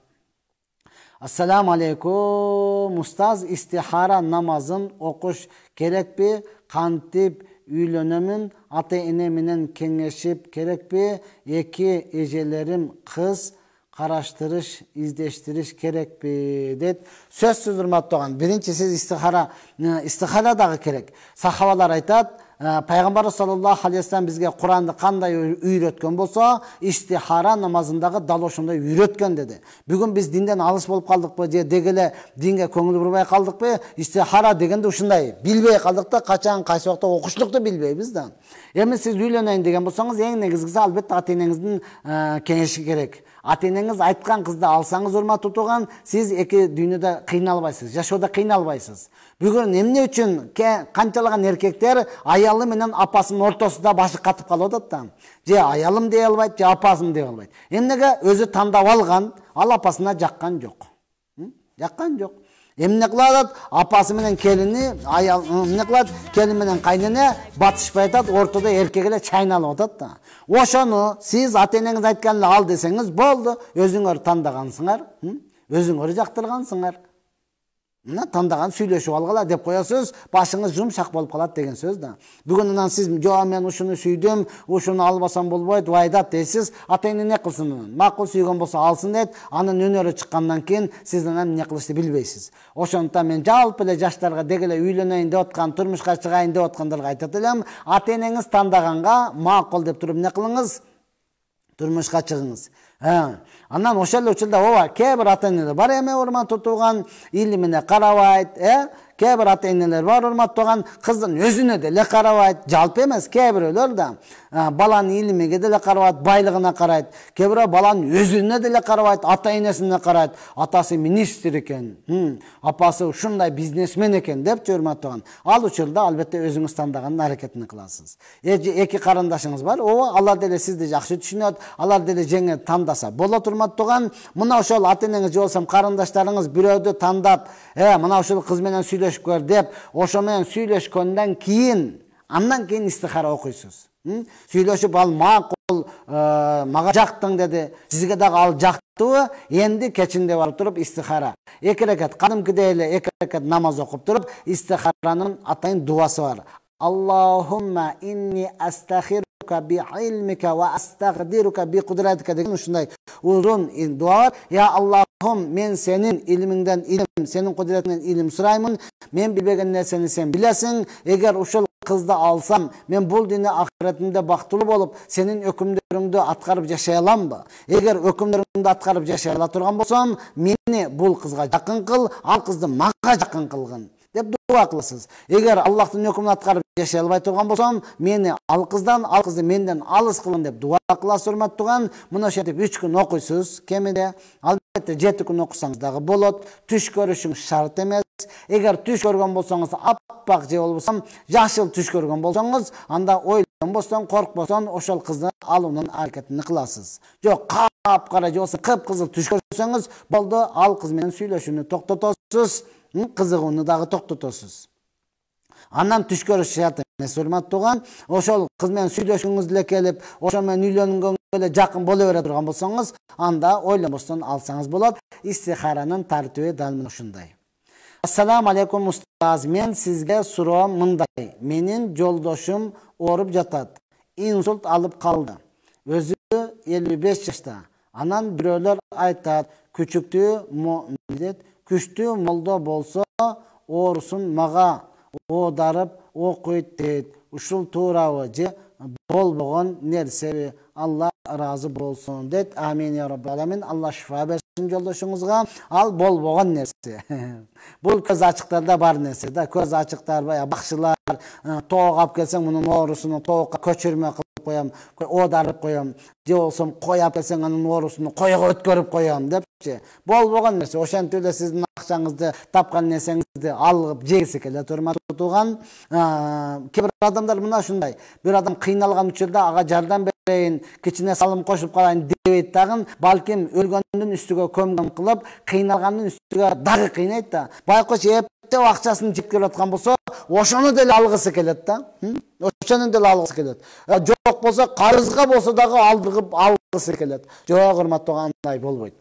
Ассаламу алейкум устаз, истихара намазын окуш керекпи? Кантип үйлөнөмүн? Ата-эне менен кеңешип керекпи? Эки эжелерим кыз караштырыш, издештириш керекпи? Дейт. Сөзсүз урматтуу туган, биринчи сиз истихара дагы керек. Сахабалар айтат, Пайгамбар саллаллаху алейхи вассалам бизге Куранды кандай үйрөткөн болсо, истихара намазындагы дал ошондой үйрөткөн деди. Бүгүн биз динден алыс болуп калдыкпы, же дегеле динге көңүл бурбай калдыкпы? Истихара дегенде ушундай билбей калдык да, качан кайсы убакта окуштукту билбейбиз да. Эми сиз үйлөнөйүн деген болсоңуз, эң негизгиси албетте ата-энеңиздин кеңеши керек. Ата-энеңиз айткан кызды алсаңыз, урматтуу туган, сиз эки дүйнөдө кыйналбайсыз, жашоодо кыйналбайсыз. Бүгүн эмне үчүн канчалаган эркектер аялы менен апасынын ортосунда башы катып калып атат да. Же аялым дей албайт, же апасым дей албайт. Эмнеге? Өзү тандап алган, ал апасына жаккан жок. Жаккан жок. Эмне кылат? Апасы менен келини, аял эмне кылат? Келин менен кайнене батышпай атат, ортодо эркек эле чайналып атат да. Ошону сиз ата-энеңиз айткан эле ал десеңиз болду, өзүңөр тандагансыңар, өзүңөр жактыргансыңар. Мына тандаган сүйлөшүп алгыла деп коесуз, башыңыз жумшак болуп калат деген сөз да. Бүгүн анан сиз жоо мен ушуну сүйдүм, ушуну албасам болбойт, вайдат дейсиз. Ата-эне не кылсын? Макул сүйгөн болсо алсын дейт. Анын өнөрү чыккандан кийин сиз анан эмне кылышты билбейсиз. Ошондуктан мен жалпы эле жаштарга дегеле үйлөнөйүн деп аткан, турмушка чыгайын деп аткандарга айтат элем, ата-энеңиз тандаганга макул деп туруп эмне кылыңыз? Турмушка чыгыңыз. Анан ошол учурда кээ бир ата-энелер бар, эми урматтуу туган, илимине карабайт, кээ бир ата-энелер бар, урматтуу туган, кыздын өзүнө деле карабайт, жалпы эмес, кээ бирөөлөр да баланын илимиге деле карабайт, байлыгына карайт, кээ бирөө баланын өзүнө деле карабайт, ата-энесине карайт. Атасы министр экен, апасы ушундай бизнесмен экен деп урматтуу туган. Ал учурда албетте өзүңүз тандаган аракетин кыласыз. Эки карындашыңыз бар, алар деле сизди жакшы түшүнөт, алар деле жеңе тандаса болот, урматтуу туган. Мына ошол ата-энеңиз же болсо карындаштарыңыз бирөөдү тандап, мына ошол кыз менен сүйлөшүп көр деп, ошо менен сүйлөшкөндөн кийин, андан кийин истихара окуйсуз. Сүйлөшүп, ал макул, мага жактың деди, сизге дагы ал жактыбы, энди кечинде барып туруп истихара. Эки рекат, кадимкидей эле эки рекат намаз окуп туруп, истихаранын атайын дуасы бар. Аллахумма инни астахирука би илмика ва астагдирука би кудратика деген ушундай uzun дуа бар. Я Аллахым, мен сенин илимиңден илим, сенин кудретиңден илим сураймын. Мен билбеген нерсени сен билесиң. Эгер ушул kızdı alsam, men bul dünya ahiretimde baktulu bolup senin ökümlörüңdü atkarıp yaşay alamбы? Eger ökümlörüңdü atkarıp yaşay ala turgan bolsam, meni bul kızga jakın kıl, al kızды maga jakın kılgın dep дуа кыласыз. Эгер Аллахтын өкүмүн аткарып жашай албай турган болсом, мени ал кызды менден алыс кылын деп дуа кыласыз, урматтуу туган. Мына ошентип 3 күн окуйсуз кемиде. Албетте 7 күн окусаңыз дагы болот. Түш көрүшүң шарт эмес. Эгер түш көргөн болсоңуз, аппак же болбосо жашыл түш көргөн болсоңуз, анда ойлонбостон, коркпостон ошол кызды алуунун аракетин кыласыз. Жок, капкара же болбосо кыпкызыл түш көрсөңүз, болду, ал кыз менен сүйлөшүүнү токтотосуз. Кызыгууну дагы токтотосуз. Андан түш көрүш шарт эмес, урматтуу туган. Ошол кыз менен сүйлөшкүңүз деле келип, ошол менен үйлөнгөнгө эле жакын боло бере турган болсоңуз, анда ойлонбостон алсаңыз болот. Истихаранын тартиби дал мына ушундай. Ассаламу алейкум устаз, мен сизге суроом мындай. Менин жолдошум ооруп жатат. Инсульт алып калды. Өзү 55 жашта. Анан бирөөлөр айтат, күчтүү молдо болсо, оорусун мага оодарып окуйт дейт. Ушул туурабы же болбогон нерсеби? Алла разы болсун дейт. Амин я раббал аламин. Алла шифа берсин жолдошуңузга. Ал болбогон нерсе. Бул көз ачыктарда бар нерсе да. Көз ачыктар бая бакчылар тоок алып келсең, мунун оорусуну тоокка көчүрмө кылып коям, оодарып коям. Же болсом кой алып келсең, анын оорусуну койго өткөрүп коям депчи. Болбогон нерсе. Ошентип эле сиздин акчаңызды, тапкан нерсеңизди алып жегиси келет, урматтуу туган. Кээ бир адамдар мына ушундай. Бир адам кыйналган учурда ага жардам берейин, кичине салым кошуп калайын дебейт дагы, балким өлгөндүн үстүгө көмгөн кылып, кыйналгандын үстүгө дагы кыйнайт да. Байкоч эптеп акчасын жеп келип аткан болсо, ошону деле алгысы келет да. Ошону деле алгысы келет. Жок болсо, карызга болсо дагы алдырып алгысы келет. Жок, урматтуу, андай болбойт.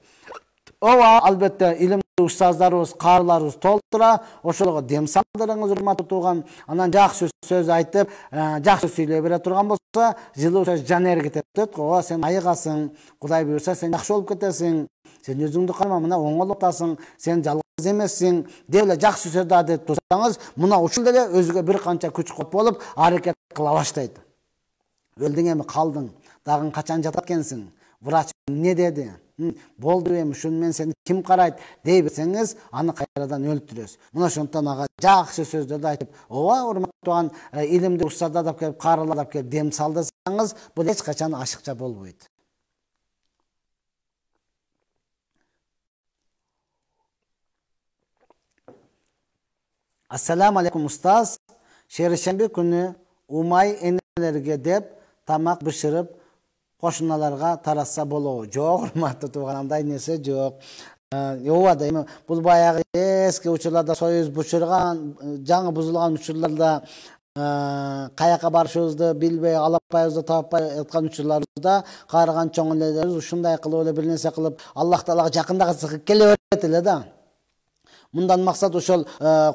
Ооба, албетте илимдүү устаздарыбыз, каарыларыбыз толтура, ошолго дем салдырыңыз, урматтуу туган. Анан жакшы сөз айтып, жакшы сүйлөй бере турган болсо, жылуу сөз жан эргитет дейт. Ооба, сен айыгасың, Кудай буйрса сен жакшы болуп кетесиң. Сен өзүңдү карма, мына оңолуп атасың, сен жалгыз эмессиң деп эле жакшы сөздү айтып турсаңыз, мына ушул деле өзүгө бир канча күч кот болуп, аракет кыла баштайт. Өлдүң эми, калдың, дагы качан жатат экенсиң? Врач не деди? Болду эми, ушун мен сени ким карайт дей берсеңиз, аны кайрадан өлтүрөсүз. Мына ошондон ага жакшы сөздөрдү айтып, ооба, урматтуу туган, илимди устаздар да келип, каарылар да келип дем салдырсаңыз, бул эч качан ашыкча болбойт. Ассаламу алейкум устаз. Шершемби күнү умай энелерге деп тамак бышырып кошуналарга таратса болобу? Жок, урматтуу туган, андай нерсе жок. Ооба да, эми бул баягы эски учурларда союз бышырган, жаңы бузулган учурларда каяка барышыбызды билбей, алапайыбызды таппай аткан учурларыбызда каарыган чоң элелерибиз ушундай кылып эле бир нерсе кылып, Аллах Таалага жакындагысы келе берет эле да. Мындан максат ошол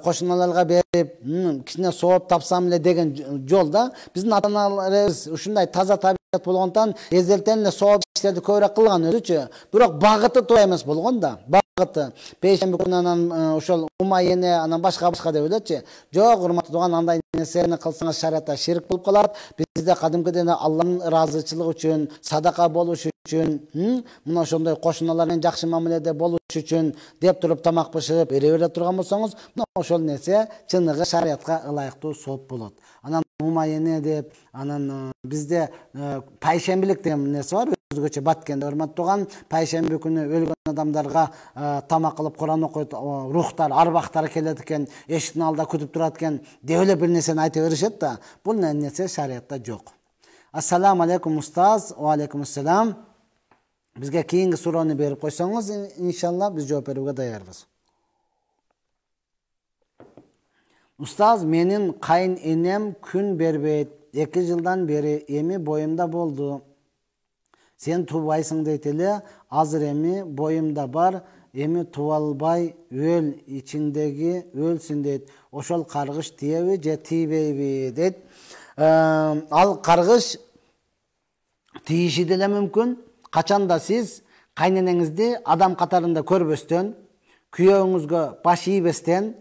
кошуналарга берип, кичине сооп тапсам эле деген жол да. Биздин ата-аналарыбыз ушундай таза табият болгондон эзелтен эле сооп иштерди көбүрөөк кылган өзүчө. Бирок багыты туура эмес болгон да. Багыты пейшемби күнү анан ошол умай эне, анан башка деп элечи. Жок, урматтуу туган, андай нерсени кылсаңыз шариатта ширк болуп калат. Бизде кадимкиден Алланын ыраазычылыгы үчүн, садака болуш үчүн, мына ошондой кошуналар менен жакшы мамиледе болуш үчүн деп туруп тамак бышырып бере турган болсоңуз, мына ошол нерсе чыныгы шариатка ылайыктуу сооп болот. Анан умай эне деп, анан бизде пайшембилик деген нерсе бар, өзгөчө баткенде, урматтуу туган. Пайшемби күнү өлгөн адамдарга тамак кылып Куран окуйт, рухтар, арбактар келет экен, эшиктин алдында күтүп турат экен деп эле бир нерсени айтып беришет да. Бул нерсе шариатта жок. Ассаламу алейкум устаз. Ва алейкум ассалам. Бизге кийинки суроону берип койсоңуз, иншалла биз жооп берүүгө даярбыз. Устаз, менин кайын энем күн бербейт. 2 жылдан бери эми боюмда болду. Сен тубайсың дейт эле, азыр эми боюмда бар, эми тубалбай өл, ичиңдеги өлсүн дейт. Ошол каргыш тиеби же тийбейби дейт. Ал каргыш тийиши деле мүмкүн. Качанда сиз кайненеңизди адам катарында көрбөстөн, күйөөңүзгө баш ийбестен,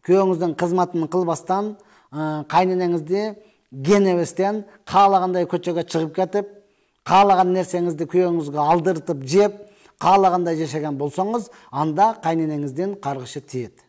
күйөөңүздүн кызматын кылбастан, кайненеңизди кенебестен каалагандай көчөгө чыгып кетип, каалаган нерсеңизди күйөөңүзгө алдыртып жеп, каалагандай жашаган болсоңуз, анда кайненеңиздин каргышы тиет.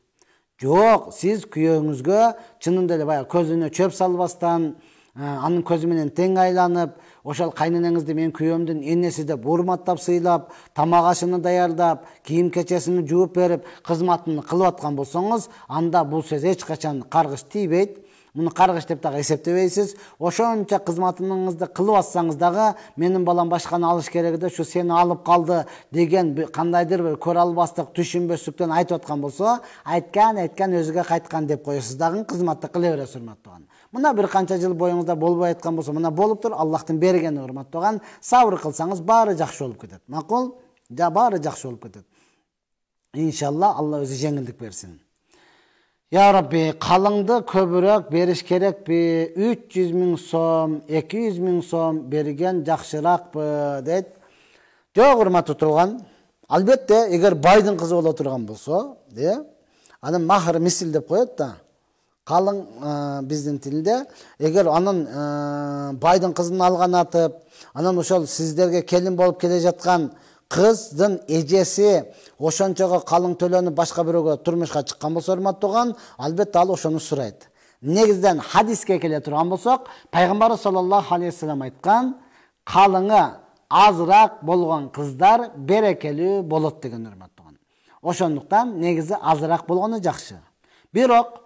Жок, сиз күйөөңүзгө чынында эле баягы көзүнө чөп салбастан, анын көзү менен тең айланып, ошол кайненеңизди мен күйөөмдүн энеси деп урматтап сыйлап, тамак ашыны даярдап, кийим кечесин жууп берип, кызматын кылып аткан болсоңуз, анда бул сөз эч качан каргыш тийбейт. Муну каргыш деп дагы эсептебейсиз. Ошончо кызматыңызды кылып атсаңыз дагы, менин балам башканы алыш керек да, ушу сени алып калды деген кандайдыр бир көрө албастык, түшүнбөстүктөн айтып аткан болсо, айткан өзүгө кайткан деп коесуз дагы, кызматты кыла бересиз, урматтаган. Мына бир канча жыл боюңузда болбой аткан болсо, мына болуптур, Аллахтын бергени, урматтаган. Сабыр кылсаңыз баары жакшы болуп кетет. Макул? Баары жакшы болуп кетет. Иншалла Алла өзү жеңилдик берсин. Ya Rabbi, kalыңды көбірек беріш керек бі, 300 000 сом, 200 000 сом берген жақшырақ бі, дейді. Жоқ, урматты тұрған. Албетте, егер байдың қызы бола тұрған болса, анын махыр мисил деп қояды да. Қалың біздің тілінде, егер анын байдың қызын алған атып, анын ошол сіздерге келин болып келе жатқан кыздын эжеси ошончого калың төлөнүп башка бирөөгө турмушка чыккан болсо, урматтаган, албетте ал ошону сурайт. Негизден хадиске келе турган болсок, пайгамбар саллаллаху алейхи вассалам айткан, калыңы азыраак болгон кыздар берекелүү болот деген, урматтаган. Ошондуктан негизи азыраак болгону жакшы. Бирок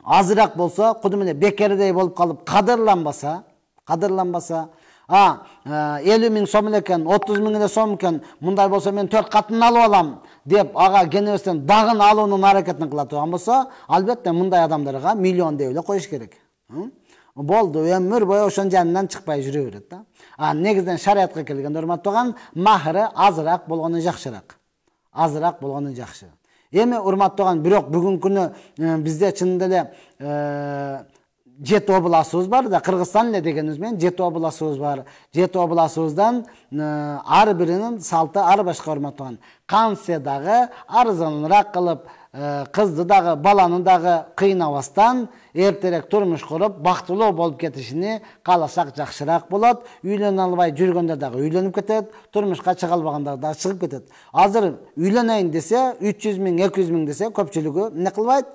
азыраак болсо, кудум эле бекердей болуп калып кадырланбаса, 50 000 сом экен, 30 000 сом экен, мындай болсо мен 4 катын алып алам деп ага кенебестен дагын алуунун аракетин кыла турган болсо, албетте мындай адамдарга миллион деп эле коюш керек. Болду, өмүр бою ошонун жанынан чыкпай жүрө берет да. Негизден шариатка келгенде, урматтаган, махры азыраак болгону жакшыраак. Азыраак болгону жакшы. Эми урматтаган, бирок бүгүнкү күнү бизде чынында эле 7 обласыбыз бар да, Кыргызстан эле дегенибиз менен 7 обласыбыз бар. 7 обласыбыздан ар биринин салты ар башка, урматтаган. Кантсе дагы арзаныраак кылып, кызды дагы, баланы дагы кыйнабастан эртерээк турмуш куруп, бактылуу болуп кетишини кааласак жакшыраак болот. Үйлөнө албай жүргөндө дагы үйлөнүп кетет, турмушка чыга албагандар дагы чыгып кетет. Азыр үйлөнөйүн десе, 300 000, 200 000 десе, көпчүлүгү эмне кылбайт?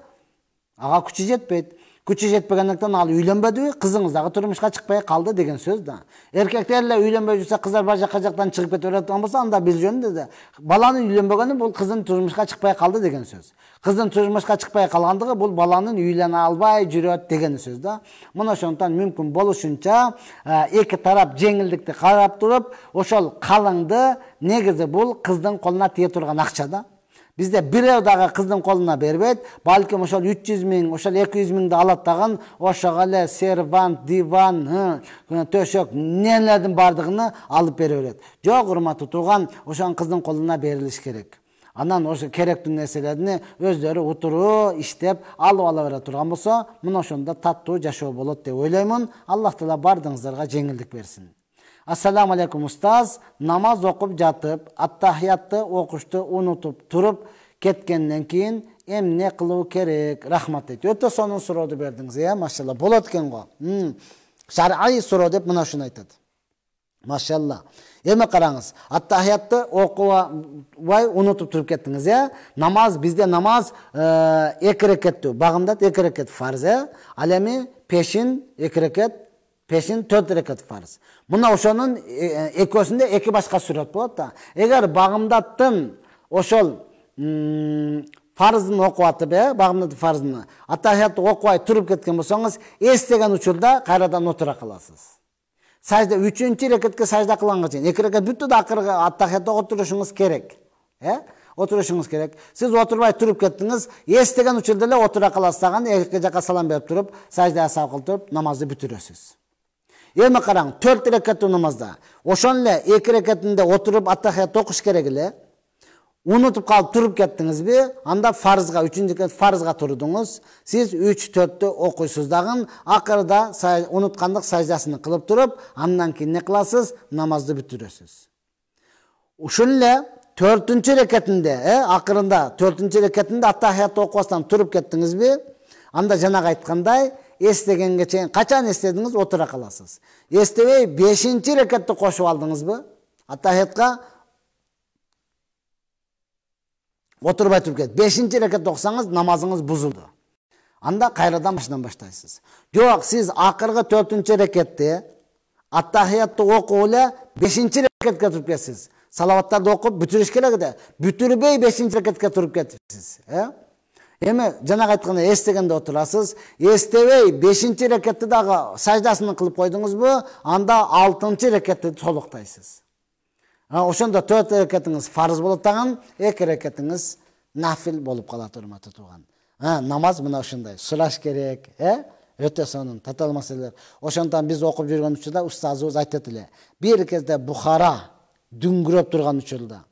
Ага күчү жетпейт. Күчү жетпегендиктен ал үйлөнбөдү, кызыңыз дагы турмушка чыкпай калды деген сөз да. Эркектер эле үйлөнбөй жүрсө, кыздар бар жака жактан чыгып кете берет болсо, анда бир жөн да. Баланын үйлөнбөгөнү бул кыздын турмушка чыкпай калды деген сөз. Кыздын турмушка чыкпай калгандыгы бул баланын үйлөнө албай жүрөт деген сөз да. Мына ошондон мүмкүн болушунча эки тарап жеңилдикти карап туруп, ошол калыңды негизи бул кыздын колуна тие турган акча да. Bizde birөө дагы кыздын колуна бербейт, балким ошол 300 000, ошол 200 000 алат дагы, ошого эле сервант, диван, төшөк, нелердин бардыгын алып бере берет. Жок, урматтуу турган, ошол кыздын колуна берилиш керек. Анан ошо керектүү нерселерди өздөрү утуруу иштеп алып ала бере турган болсо, мына ошондо таттуу жашоо болот деп ойлоймун. Аллах таала бардыгыңыздарга жеңилдик берсин. Ассаламу алейкум устаз, намаз окуп жатып, аттахиятты окушту унутуп туруп кеткенден кийин эмне кылуу керек? Рахмат дейт. Өтө сонун сурооду бердиңиз, машалла. Болот экен го. Шар'ий суроо деп мына ушуну айтат. Машалла. Эми караңыз, аттахиятты окубай унутуп туруп кеттиңиз, Намаз, бизде намаз 2 рекеттүү, багымдат 2 рекет фарз, ал эми пешин 2 рекет, пешин 4 рекет фарз. Мына ошонун экөөсүндө 2 башка сүрөт болот да. Эгер багымдаттын ошол фарздын окуп атып, багымдаттын фарздын аттахиятты окубай туруп кеткен болсоңуз, эстеген учурда кайрадан отура каласыз. Сажда 3-чү рекетке сажда кылганга чейин 2 рекет бүттү да акыркы аттахиятты отурушуңуз керек. Отурушуңуз керек. Сиз отурбай туруп кеттиңиз, эстеген учурда эле отура каласыз дагы, эки жака салам берип туруп, сажда сап кылып туруп, намазды бүтүрөсүз. Эми караң, 4 рекеттүү намазда, ошон эле 2 рекетинде отуруп аттахият окуш керек эле. Унутуп калып туруп кеттиңизби, анда фарзга, 3-чү рекет фарзга турдуңуз. Сиз 3-4тү окуйсуз дагы, акырда унуткандык саждасын кылып туруп, андан кийин не кыласыз? Намазды бүтүрөсүз. Ушул эле 4-чү рекетинде, акырында 4-чү рекетинде аттахиятты окубастан туруп кеттиңизби, Анда жанагы айткандай, эстегенге чейин качан эстедиңиз, отура каласыз. Эстебей 5-чи рекатты кошуп алдыңызбы? Аттахиятка отурбай туруп кетти. 5-чи рекатты окусаңыз, намазыңыз бузулду. Анда кайрадан башынан баштайсыз. Жок, сиз акыркы 4-чү рекатты аттахиятты окуп эле 5-чи рекатка туруп кетсиз. Салаваттарды окуп бүтүрүш керек да. Бүтүрбөй 5-чи рекатка туруп кетипсиз. Эми жанагы айткандай эстегенде отурасыз. Эстебей 5-чи рекатты дагы саждасын кылып койдуңузбу? Анда 6-чы рекатты толуктайсыз. Ошондо 4 рекатыңыз фарыз болот дагы, 2 рекатыңыз нафил болуп калат, урматтуу тууган. Намаз мына ушундай. Сураш керек, өтө сонун татал маселелер. Ошондон биз окуп жүргөн учурда устазыбыз айтат эле. Бир кезде Бухара дүңгүрөп турган учурда,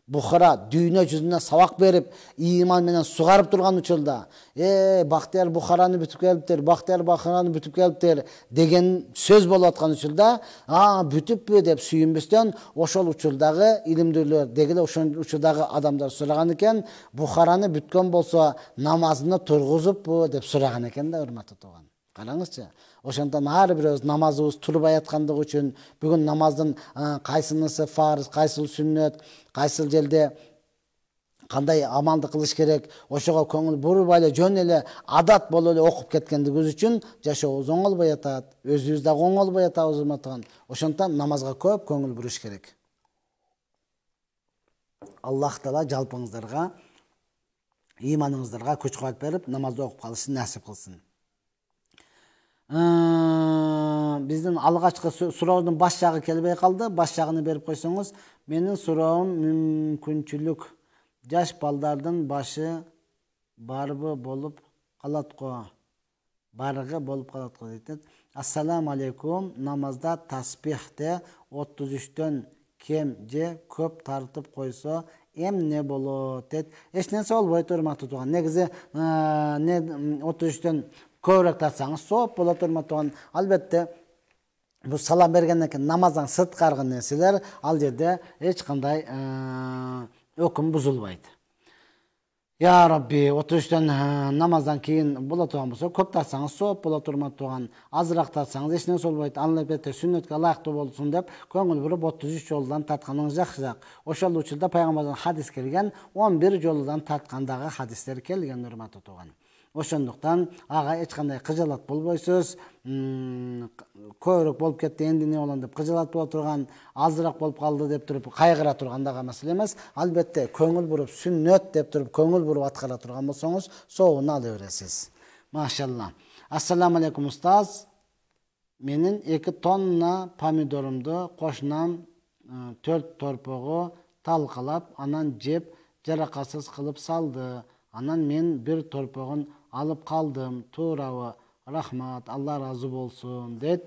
Бухара дүйнө жүзүнө сабак берип, иман менен сугарып турган учурда, Бахтияр Бухараны бүтүп келиптир, Бахтияр Бухараны бүтүп келиптир деген сөз болуп аткан учурда, бүтүппү деп сүйүнбөстөн, ошол учурдагы илимдүүлөр, дегеле ошол учурдагы адамдар сураган экен, Бухараны бүткөн болсо, намазыны тургузуппу деп сураган экен да, урматтуу тууган. Караңызчы. Ошондон ар бирөөбүз намазыбыз турбай аткандыгы үчүн бүгүн намаздын кайсынысы фарз, кайсыл сүннөт, кайсыл жерде кандай амалды кылыш керек, ошого көңүл бурбай эле жөн эле адат болуп эле окуп кеткендигибиз үчүн жашообуз оңолбой атат, өзүбүз дагы оңолбой атабыз, урматтуу. Ошондон намазга көп көңүл буруш керек. Аллах Таала жалпыңыздарга, иманыңыздарга күч-кубат берип, намазды окуп калышын насип кылсын. Биздин алгачкы суроодун баш жагы келбей калды. Баш жагын берип койсоңуз, менин суроом мүмкүнчүлүк жаш балдардын башы барбы болуп калат го. Барыгы болуп калат го дейт. Ассаламу алейкум. Намазда таспихте 33төн кем же көп тартып койсо эмне болот дейт. Эч нерсе болбойт, урматтуу тууган. Негизи 33төн көбүрөөк тартсаңыз сооп болот, урматтуу. Албетте бул салам бергенден кийин намаздан сырткаркы нерселер, ал жерде эч кандай өкүм бузулбайт. Я Рабби, 33төн намаздан кийин боло турган болсо, көп тартсаңыз сооп болот, урматтуу. Азыраак тартсаңыз эч нерсе болбойт. Албетте сүннөткө ылайыктуу болсун деп көңүл буруп 33 жолудан тартканыңыз жакшыраак. Ошол учурда пайгамбардан хадис келген, 11 жолудан тарткандагы хадистер келген, урматтуу тууган. Ошондуктан ага эч кандай кыжалат болбойсуз. Көбүрөөк болуп кетти, энди эмне болом деп кыжалат боло турган, азыраак болуп калды деп туруп кайгыра тургандагы маселе эмес. Албетте көңүл буруп сүннөт деп туруп көңүл буруп аткара турган болсоңуз, соогуну ала бересиз. Машалла. Ассаламу алейкум устаз. Менин 2 тонна помидорумду кошунам 4 торпогу талкалап, анан жеп жаракатсыз кылып салды. Анан мен 1 торпогун алып калдым. Туурабы? Рахмат, Алла разы болсун дейт.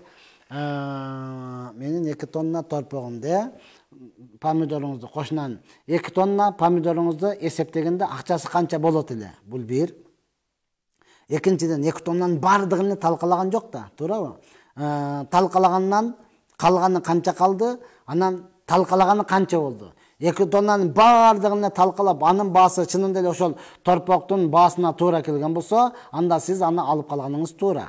Менин 2 тонна торпогумду, помидоруңузду кошунан 2 тонна помидоруңузду эсептегенде акчасы канча болот эле? Бул бир. Экинчиден 2 тоннанын бардыгын талкалаган жок да, туурабы? Талкалагандан калганы канча калды? Анан талкалаганы канча болду? 2 тоннанын бардыгын талкалап, анын баасы чынында эле ошол торпоктун баасына туура келген болсо, анда сиз аны алып калганыңыз туура.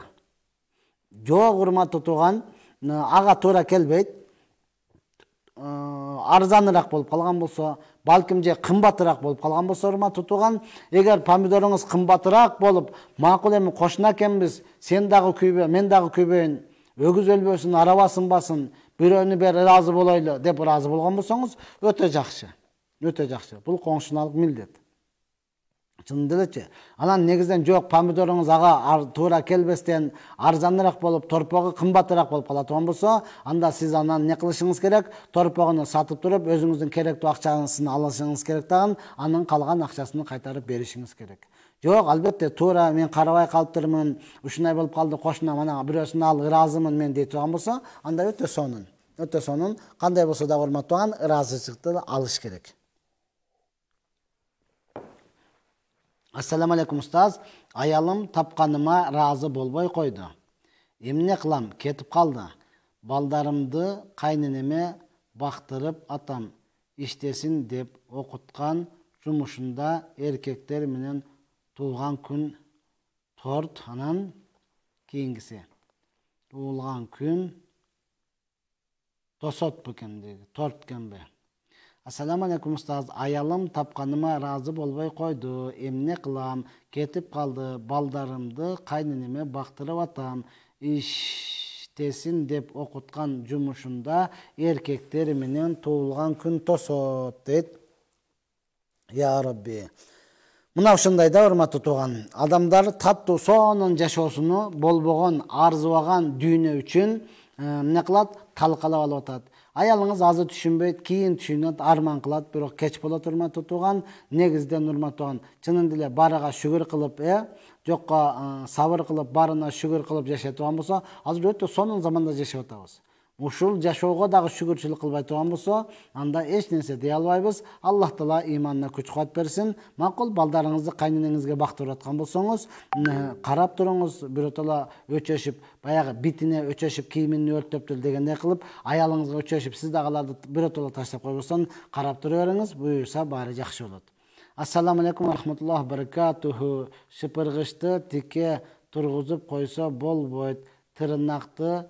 Жок, урматтуу тууган, ага туура келбейт. Арзаныраак болуп калган болсо, балким же кымбатыраак болуп калган болсо, урматтуу тууган, эгер помидоруңуз кымбатыраак болуп, макул эми кошуна экенбиз, сен дагы күйбө, мен дагы күйбөйүн, өгүз өлбөсүн, араба сынбасын, бирөөнү бери разы болойлу деп разы болгон болсоңуз, өтө жакшы. Өтө жакшы. Бул коңшуналык милдет. Чынында элечи. Анан негизден жок, помидоруңуз ага туура келбестен арзаныраак болуп, торпогу кымбатыраак болуп кала турган болсо, анда сиз анан не кылышыңыз керек? Торпогуну сатып туруп, өзүңүздүн керектүү акчасын алышыңыз керек дагы, анын калган акчасын кайтарып беришиңиз керек. Жок, албетте туура мен карабай калыптырмын, ушундай болуп калды, кошуна мана бирөөсүн ал ыраазымын мен дей турган болсо, анда өтө сонун. Өтө сонун. Кандай болсо да урматтаган ыраазычылыкты алыш керек. Ассаламу алейкум устаз. Аялым тапканыма разы болбой койду. Эмне кылам? Кетип калды. Балдарымды кайненеме бактырып атам, иштесин деп окуткан жумушунда эркектер менен Tort, anan keyingisi. Tuğulgan gün tosot buken deydi. Tort gen be. Assalamu alaikum ustaz. Ayalım tapkanıma razı bolbay koydu. Emne kılam. Ketip kaldı. Baldarımdı kaynenime baktırıp atam. İştesin dep okutkan cumuşunda erkekleriminin tuğulgan gün tosot deydi. Ya Rabbi. Mına uşunday da urmatı tuğan. Adamlar tatlı sonun jaşosunu bolboğun arzuagan düğünü üçün ne kılat? Talqalap alıp atat. Ayalыңыз azı düşünbeyt, keyin düşünöt, arman kılat, bирок keç bola urmatı tuğan, negizden urmatı tuğan. Çının dile baraga şükür kılıp, jokka sabır kılıp, barına şükür kılıp jaşay tuğan bolsa, azыр ötө sonun zamanda jaşap atabыз. Ушул жашоого дагы шүгүрчүлүк кылбай турган болсо, анда эч нерсе дей албайбыз. Аллах таала иманына күч-кубат берсин. Макул балдарыңызды кайненеңизге бактырып аткан болсоңуз, карап туруңуз, биротола өчөшүп, баягы битине өчөшүп, кийимин өрттөптүр дегендей кылып, аялыңызга өчөшүп, сиз дагы аларды биротола таштап койбостон, карап тура бериңиз, буюрса баары жакшы болот. Ассаламу алейкум ва рахматуллахи баракатуху. Шыпыргычты тике тургузуп койсо болбойт. Тырнакты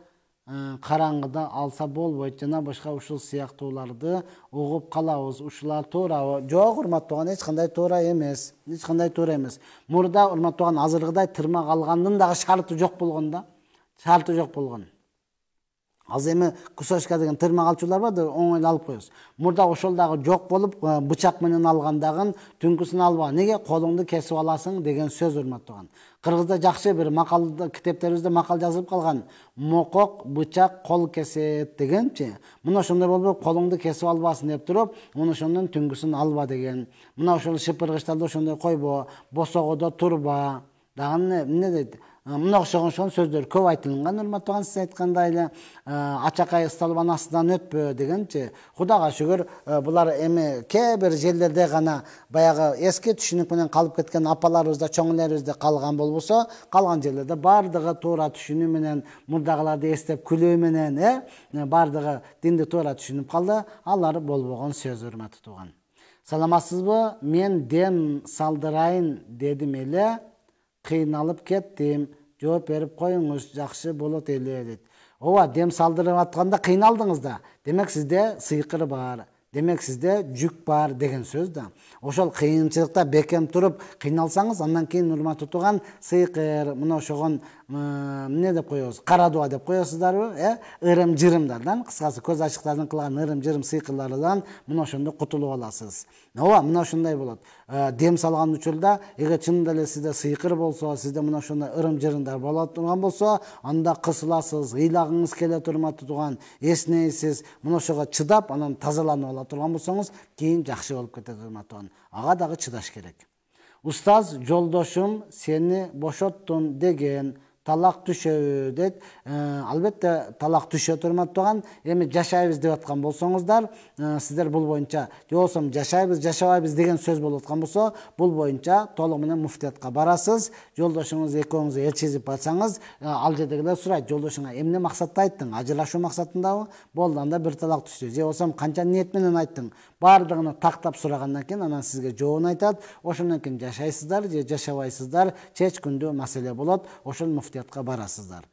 караңгыда алса болбойт жана башка ушул сыяктууларды угуп калабыз. Ушулар туура. Жок, урматтаган эч кандай туура эмес. Эч кандай туура эмес. Мурда урматтаган азыргыдай тырмак алгандын дагы шарты жок болгон да. Шарты жок болгон. Az эми кусочка деген тырмак алчулар бар да, оңой алып коебуз. Мурда ошол дагы жок болуп, бычак менен алгандагын түнкүсүн алба. Неге колуңду кесип аласың деген сөз урматтаган. Кыргызда жакшы бир макалда, китептерибизде макал жазып калган. Мокок, бычак, кол кесет дегенчи. Мына ошондой болуп, колуңду кесип албасын деп туруп, муну ошондон түнкүсүн алба деген. Мына ошол шыпыргычтарды ошондой койбо, босогодо турба. Дагы эмне дейт? Мына окшогон сөздөр көп айтылган, урматтаган сиз айткандай эле ачакай ысталбан астынан өтпө дегенчи. Кудага шүгүр, булар эми кээ бир жерлерде гана баягы эски түшүнүк менен калып кеткен апаларыбызда, чоңуларыбызда калган болбосо, калган жерлерде бардыгы туура түшүнүү менен, мурдагыларды эстеп күлүү менен, бардыгы динди туура түшүнүп калды. Алар болбогон сөз, урматтуу туган. Саламатсызбы? Мен дем салдырайын дедим эле, кыйналып кеттим. Жооп берип коюңуз, жакшы болот эле дейт. Ооба, дем салдырып атканда кыйналдыңыз да. Демек сизде сыйкыр бар. Демек сизде жүк бар деген сөз да. Ошол кыйынчылыкта бекем туруп кыйналсаңыз, андан кийин урматтуу туган сыйкыр, мына ошогон эмне деп коебуз? Кара дуа деп коесуздарбы? Ырым-жырымдардан, кыскасы көз ачыктардын кылган ырым-жырым сыйкырлардан мына ошондо кутулуп аласыз. Ооба, мына ошондой болот. Дем салган учурда, эгер чынында эле сизде сыйкыр болсо, сизде мына ошондой ырым-жырымдар боло турган болсо, анда кысыласыз, ыйлагыңыз келе урматтуу туган, эснейсиз, мына ошого чыдап, анан тазаланып ала турган болсоңуз, кийин жакшы болуп кетет урматтуу туган. Ага дагы чыдаш керек. Устаз, жолдошум сени бошоттун деген талак түшөбү дейт. Албетте талак түшөт урматтаган. Эми жашайбыз деп аткан болсоңуздар, сиздер бул боюнча жосом жашайбыз, жашабайбыз деген сөз болуп аткан болсо, бул боюнча толук менен муфтиятка барасыз. Жолдошуңуз экөөңүз эл чизип барсаңыз, ал жердегилер сурайт: жолдошуңа эмне максатта айттың? Ажырашуу максатындабы? Болду, анда бир талак түштү. Же болсом канча ниет менен айттың? Бардыгын тактап сурагандан кийин анан сизге жообун айтат. Ошондон кийин жашайсыздар же жашабайсыздар, чечкүндүү маселе болот. Ошол муфтиятка барасыздар.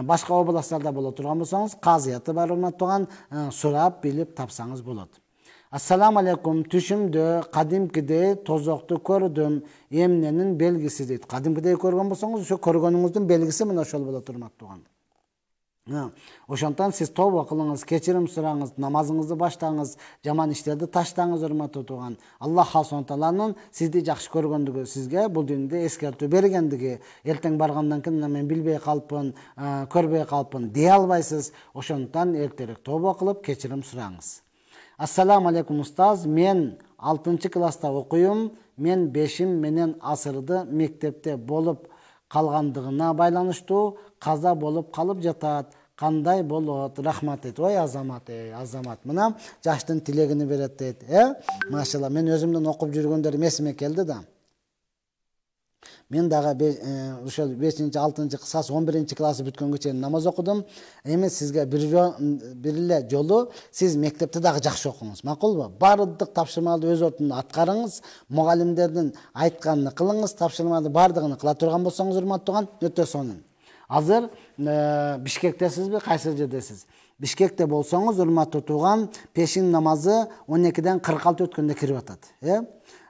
Башка областтарда боло турган болсоңуз, казыяты бар урматтаган, сурап билип тапсаңыз болот. Ассаламу алейкум. Түшүмдө кадимкидей тозокту көрдүм. Эмненин белгиси дейт. Кадимкидей көргөн болсоңуз, ошо көргөнүңүздүн белгиси мына ошол болот урматтаган. Ошондон сиз тооба кылыңыз, кечирим сураңыз, намазыңызды баштаңыз, жаман иштерди таштаңыз урматтуу туган. Аллах Субхана тааланын сизди жакшы көргөндүгү, сизге бул дүйнөдө эскертүү бергендиги, эртең баргандан кийин мен билбей калыпмын, көрбөй калыпмын дей албайсыз. Ошондон эртерээк тооба кылып, кечирим сураңыз. Ассаламу алейкум устаз, мен 6-класста окуйм. Мен 5-им менен асырды мектепте болуп калгандыгына байланыштуу каза болуп калып жатат. Кандай болот? Рахмат дейт. Ой, азамат, азамат. Мына жаштын тилегини берет дейт. Машалла, мен өзүмдөн окуп жүргөндөрүм эсиме келди да. Мен дагы ошол 5-6 кысасы 11 классы бүткөнгө чейин намаз окудум. Эми сизге бир эле жолу сиз мектепте дагы жакшы окуңуз. Макулбу? Бардык тапшырмаларды өз ордунда аткарыңыз, мугалимдердин айтканын кылыңыз, тапшырмаларды бардыгын кыла турган болсоңуз, урматтуу, өтө сонун. Азыр Бишкектесизби, кайсы жердесиз? Бишкекте болсоңуз, урматтуу тууган, пешин намазы 12-ден 46 өткөндө кирип атат.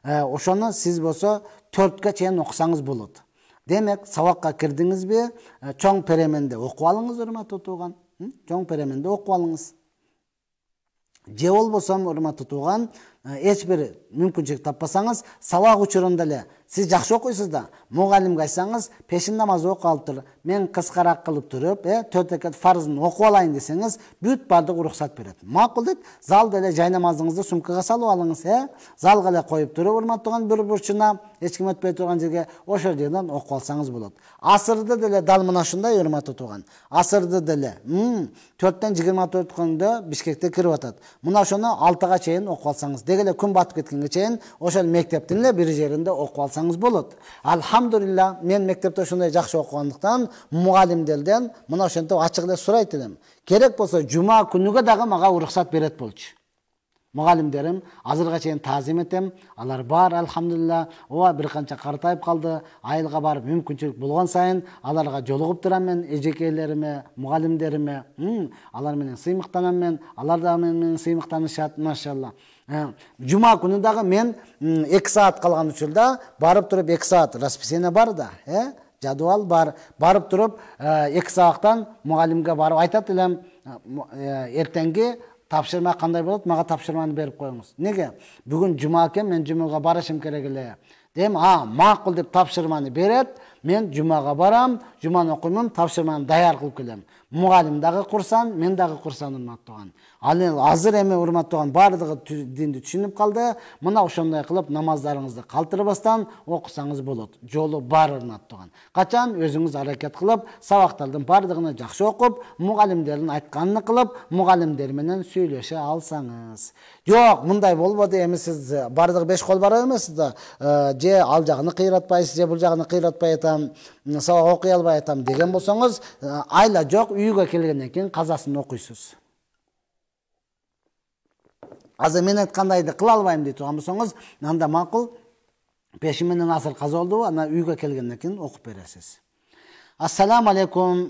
Ошону сиз болсо 4-кө чейин окусаңыз болот. Демек, сабакка кирдиңизби, чоң переменде окуп алыңыз, урматтуу тууган. Чоң переменде окуп алыңыз. Же болбосо, урматтуу тууган, эч бир мүмкүнчүлүк таппасаңыз, сабак учурунда эле сиз жакшы окуйсуз да, мугалимге айтсаңыз, пешин намазы окуп алып тур, мен кыскараак кылып туруп, 4 рекат фарзын окуп алайын десеңиз, бүт бардык уруксат берет. Макул деп, залда эле жай намазыңызды сумкага салып алыңыз, залга эле коюп туруп, урматтуу, бир бурчуна, эч ким өтпөй турган жерге ошол жерден окуп алсаңыз болот. Асырды деле дал мына ушундай, урматтуу тууган. Асырды деле 4-тен 24 күндө Бишкекте кирип атат. Мына ошону 6-га чейин окуп алсаңыз, дегеле күн батып кеткенге чейин ошол мектептин эле бир жеринде окуп алсаңыз болот. Алхамдулилла, мен мектепте ошондой жакшы окугандыктан мугалимдерден мына ошентип ачык эле сурайт элем. Керек болсо жума күнүгө дагы мага уруксат берет болчу. Мугалимдерим азырга чейин таазим этем. Алар бар, алхамдулилла. Бир канча картайып калды. Айылга барып мүмкүнчүлүк болгон сайын аларга жолугуп турам мен, эжекейлериме, мугалимдериме. Алар менен сыймыктанам мен, алар да менен сыймыктанышат, машалла. Жума күнү дагы мен 2 саат калган учурда барып туруп 2 саат расписание бар да, жадуал бар. Барып туруп 2 сааттан мугалимге барып айтат элем, эртеңги тапшырма кандай болот, мага тапшырманы берип коюңуз. Неге? Бүгүн жума экен, мен жумага барышым керек эле. Дейм, макул деп тапшырманы берет. Мен жумага барам, жуманы окуймун, тапшырманы даяр кылып келем. Мугалим дагы курсан, мен дагы курсан, урматтуу. Азыр эми урматтуу, бардыгы динди түшүнүп калды. Мына ошондой кылып намаздарыңызды калтырбастан окусаңыз болот. Жолу бар, урматтуу. Качан өзүңүз аракет кылып, сабактардын бардыгын жакшы окуп, мугалимдердин айтканын кылып, мугалимдер менен сүйлөшө алсаңыз. Жок, мындай болбоду, эми сиз бардыгы 5 кол бар эмессиз да. Же ал жагын кыйратпайсыз, же бул жагын кыйратпай атам, сабак окуй албай атам деген болсоңуз, айла жок, үйгө келгенден кийин казасын окуйсуз. Азыр мен айткандайды кыла албайм дейт турган болсоңуз, анда макул пешин менен асыр каза болду, ана үйгө келгенден кийин окуп бересиз. Ассаламу алейкум,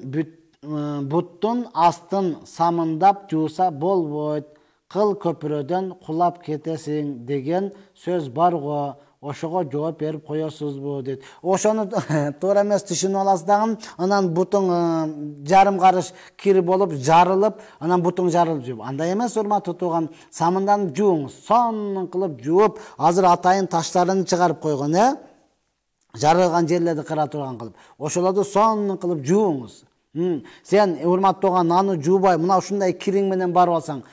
буттун астын самындап жууса болбойт, кыл көпүрөдөн кулап кетесиң деген сөз бар го. Ошого жооп берип коесузбу дейт. Ошону туура эмес түшүнүп аласыз дагы, анан бутуң жарым карыш кири болуп, жарылып, анан бутуң жарылып жүрүп. Андай эмес, урматтуу тууган, самындан жууңуз, сонун кылып жууп, азыр атайын таштарын чыгарып койгон, жарылган жерлерди кыра турган кылып. Ошолорду сонун кылып жууңуз. Сен урматтууган аны жуубай, мына ушундай кириң менен барып алсаң,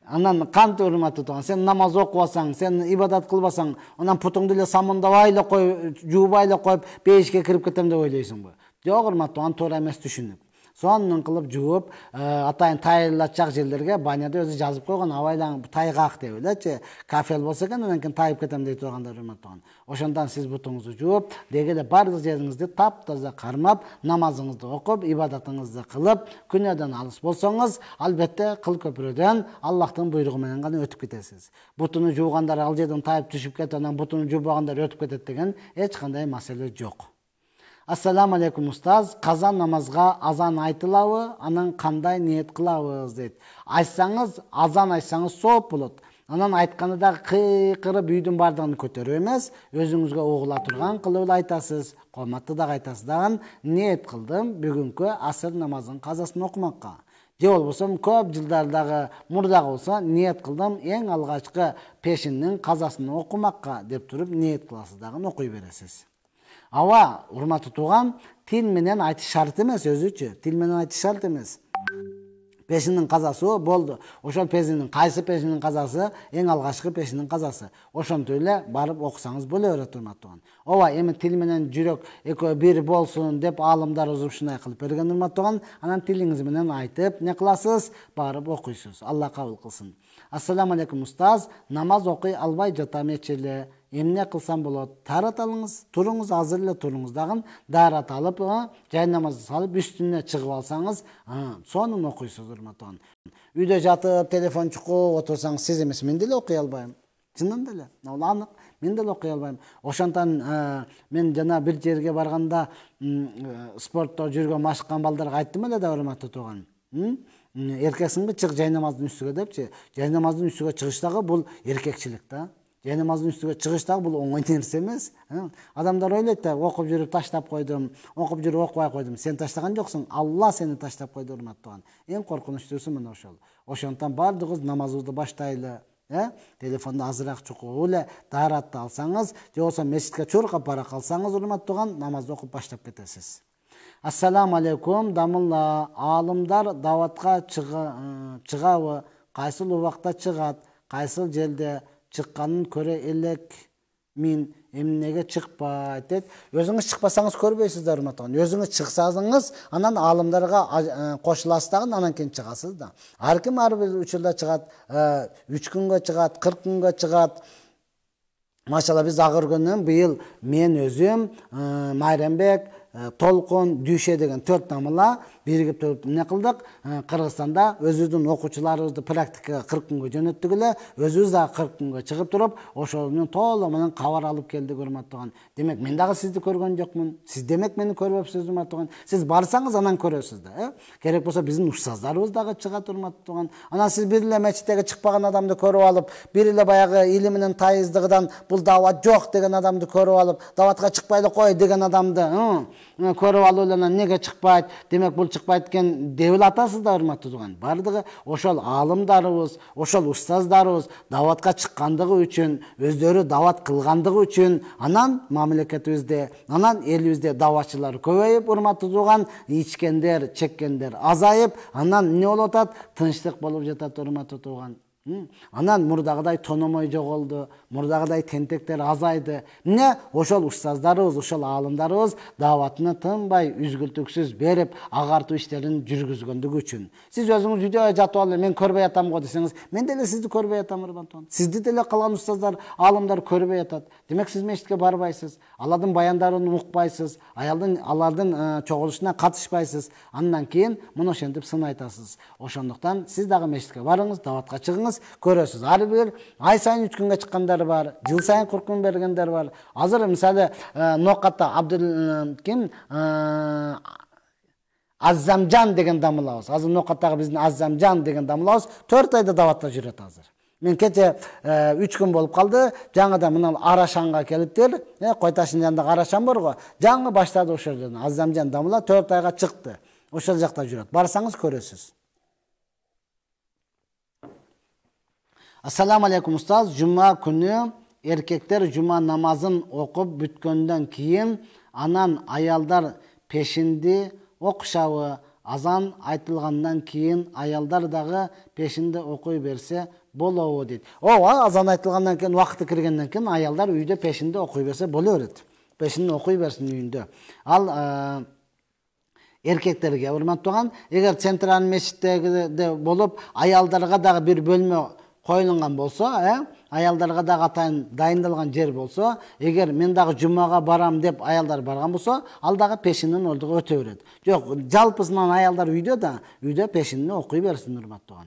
анан канты, урматтуу тууган, сен намаз окубасаң, сен ибадат кылбасаң, анан путуңду эле самындабай эле коюп, жуубай эле коюп, бейишке кирип кетем деп ойлойсуңбу? Жок, урматтуу, аны туура эмес түшүнүп. Сонун кылып жууп, атайын тайылачак жерлерге баняда өзү жазып койгон, абайлаң тайгак деп элечи, кафел болсо экен, анан кийин тайып кетем дейт тургандар, урматтуу. Ошондон сиз бутуңузду жууп, дегеле бардык жериңизди таптаза кармап, намазыңызды окуп, ибадатыңызды кылып, күнөөдөн алыс болсоңуз, албетте кыл көпүрөдөн Аллахтын буйругу менен гана өтүп кетесиз. Бутуну жуугандар ал жерден тайып түшүп кетет, анан бутуну жуубагандар өтүп кетет деген эч кандай маселе жок. Ассаламу алейкум, устаз. Каза намазга азан айтылабы, анан кандай ниет кылабыз дейт. Айтсаңыз, азан айтсаңыз сооп болот. Анан айтканы да кыйкырып үйдүн бардыгын көтөрүп эмес, өзүңүзгө угула турган кылып айтасыз. Коматты да айтасыз дагы, ниет кылдым бүгүнкү асыр намазынын казасын окумакка. Же болбосо көп жылдардагы мурдагы болсо ниет кылдым эң алгачкы пешиндин казасын окумакка деп туруп ниет кыласыз дагы окуй бересиз. Ава, урматтуу тууган, тил менен айтыш шарт эмес өзүчү. Тил менен айтыш шарт эмес. Пешиндин казасы болду. Ошол пешиндин кайсы пешиндин казасы эң алгачкы пешиндин казасы. Ошонтип эле барып окусаңыз боло берет, урматтуу тууган. Ооба, эми тил менен жүрөк экөө бир болсун деп аалымдар ушундай кылып берген, урматтуу тууган. Анан тилиңиз менен айтып, не кыласыз? Барып окуйсуз. Алла кабыл кылсын. Ассаламу алейкум, устаз. Намаз окуй албай жатам эчеле. эмне кылсам болот? Таарат алыңыз, туруңуз, азыр эле туруңуз дагы даарат алып, жай намазды салып үстүнө чыгып алсаңыз, сонун окуйсуз урматтуу. Үйдө жатып телефон чукуп отурсаңыз сиз эмес, мен деле окуй албайм. Чынын деле. Ал анык. Мен деле окуй албайм. Ошондон мен жана бир жерге барганда спортто жүргөн машыккан балдарга айттым эле да, урматтуу тууган. Эркексиңби, чык жай намаздын үстүгө депчи. Жай намаздын үстүгө чыгыш дагы бул эркекчилик да. Жай намаздын үстүгө чыгыш дагы бул оңой нерсе эмес. Адамдар ойлойт да, окуп жүрүп таштап койдум, окуп жүрүп окубай койдум. Сен таштаган жоксуң, Алла сени таштап койду, урматтуу. Эң коркунучтуусу мына ошол. Ошондон бардыгыбыз намазыбызды баштайлы. Телефонду азыраак чукуп эле дааратты алсаңыз, же болбосо мечитке чуркап бара калсаңыз, урматтуу, намазды окуп баштап кетесиз. Ассаламу алейкум, дамылла. Алымдар даватка чыгабы? Кайсыл убакта чыгат? Кайсыл жерде чыкканын көрө элек мин, эмнеге чыкпайт дейт. Өзүңүз чыкпасаңыз көрбөйсүздөр, урматтуу. Өзүңүз чыксаңыз, анан алымдарга кошуласыз дагы, анан кийин чыгасыз да. Ар ким ар бир учурда чыгат, 3 күнгө чыгат, 40 күнгө чыгат. Машалла, биз агыргөндөн быйыл мен өзүм, Майрамбек, Толкун, Дүйше деген 4 намыла биригип туруп эмне кылдык? Кыргызстанда өзүбүздүн окуучуларыбызды практикага 40 күнгө жөнөттүк эле, өзүбүз да 40 күнгө чыгып туруп, ошонун толугу менен кабар алып келдик, урматтуу. Демек, мен дагы сизди көргөн жокмун. Сиз демек мени көрбөпсүз, урматтуу. Сиз барсаңыз анан көрөсүз да, Керек болсо биздин устаздарыбыз дагы чыгат, урматтуу. Анан сиз бир эле мечиттеги чыкпаган адамды көрүп алып, бир эле баягы илиминин тайыздыгынан бул дават жок деген адамды көрүп алып, даватка чыкпай эле кой деген адамды көрүп алып эле неге чыкпайт? Демек, бул чыкпайт экен деп эле атасыз да, урматтуу тууган. Бардыгы ошол аалымдарыбыз, ошол устаздарыбыз даватка чыккандыгы үчүн, өздөрү дават кылгандыгы үчүн, анан мамлекетибизде, анан элибизде даватчылар көбөйүп, урматтуу тууган, ичкендер, чеккендер азайып, анан эмне болуп атат? Тынчтык болуп жатат, урматтуу тууган. Анан мурдагыдай тономой жоголду, мурдагыдай тентектер азайды. Эмне? Ошол устаздарыбыз, ошол аалымдарыбыз даватыны тынбай, үзгүлтүксүз берип, агартуу иштерин жүргүзгөндүгү үчүн. Сиз өзүңүз үйдө жатып алып, мен көрбөй атам го десеңиз, мен деле сизди көрбөй атам, урматтуу. Сизди деле калган устаздар, аалымдар көрбөй атат. Демек, сиз мечитке барбайсыз, алардын баяндарын укпайсыз, алардын чогулушуна катышпайсыз. Андан кийин мына ошентип сын айтасыз. Ошондуктан сиз дагы мечитке барыңыз, даватка чыгыңыз, көрөсүз. Ар бир ай сайын 3 күнгө чыккандар бар, жыл сайын 40 күн бергендер бар. Азыр мисалы Нокатта Аззамжан деген дамылабыз. Азыр Нокаттагы биздин Аззамжан деген дамылабыз 4 айда даватта жүрөт азыр. Мен кече 3 күн болуп калды. Жаңыда мына Арашанга келиптир. Койташтын жанындагы Арашан бар го. Жаңы баштады ошол жерден. Аззамжан дамыла 4 айга чыкты. Ошол жакта жүрөт. Барсаңыз көрөсүз. Ассаламу алейкум, устаз. Жума күнү эркектер жума намазын окуп бүткөндөн кийин анан аялдар пешинди окушабы? Азан айтылгандан кийин аялдар дагы пешинди окуй берсе болобу дейт. Ооба, азан айтылгандан кийин, убакыты киргенден кийин аялдар үйдө пешинди окуй берсе боло берет. Пешинди окуй берсин үйүндө. Ал эркектерге, урматтуу, эгер центральный мечиттеде болуп, аялдарга дагы бир бөлмө коюлган болсо, аялдарга дагы атайын дайындалган жер болсо, эгер мен дагы жумага барам деп аялдар барган болсо, ал дагы пешинин ордуга өтө берет. Жок, жалпысынан аялдар үйдө да, үйдө пешинди окуй берсин, урматтуу.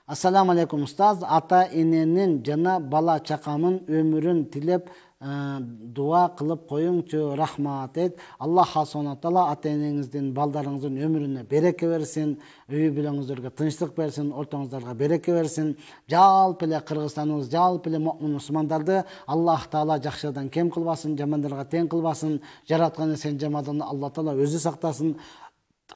Ассаламу алейкум, устаз. Ата эненин жана бала чакамын өмүрүн тилеп дуа кылып коюңчу, рахмат дейт. Аллах субхана таала ата энеңиздин, балдарыңыздын өмүрүнө береке берсин, үй бүлөңүздөргө тынчтык берсин, ортоңуздарга береке берсин. Жалпы эле Кыргызстаныбыз, жалпы эле муъмин мусулмандарды Аллах таала жакшыдан кем кылбасын, жамандарга тең кылбасын. Жараткан сен жамадан Аллах таала өзү сактасын.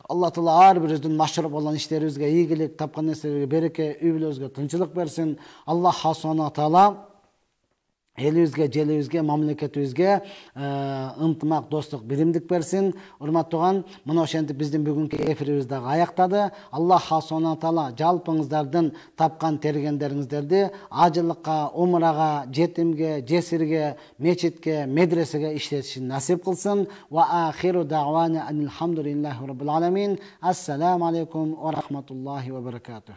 Аллах таала ар бирибиздин машруп болгон иштерибизге ийгилик, тапкан нерселерге береке, үй бүлөбүзгө тынчылык берсин. Аллах субхана таала элибизге, желибизге, мамлекетибизге ынтымак, достук, биримдик берсин. Урматтуу, мына ошентип биздин бүгүнкү эфирибиз дагы аяктады. Аллах субхана таала жалпыңыздардын тапкан тергендериңиздерди ажылыкка, умрага, жетимге, жесирге, мечитке, медресеге иштетишин насип кылсын. Ва ахиру дa'wana алхамдулиллахи rabbil alamin. Ассаламу алейкум ва рахматуллахи ва баракатух.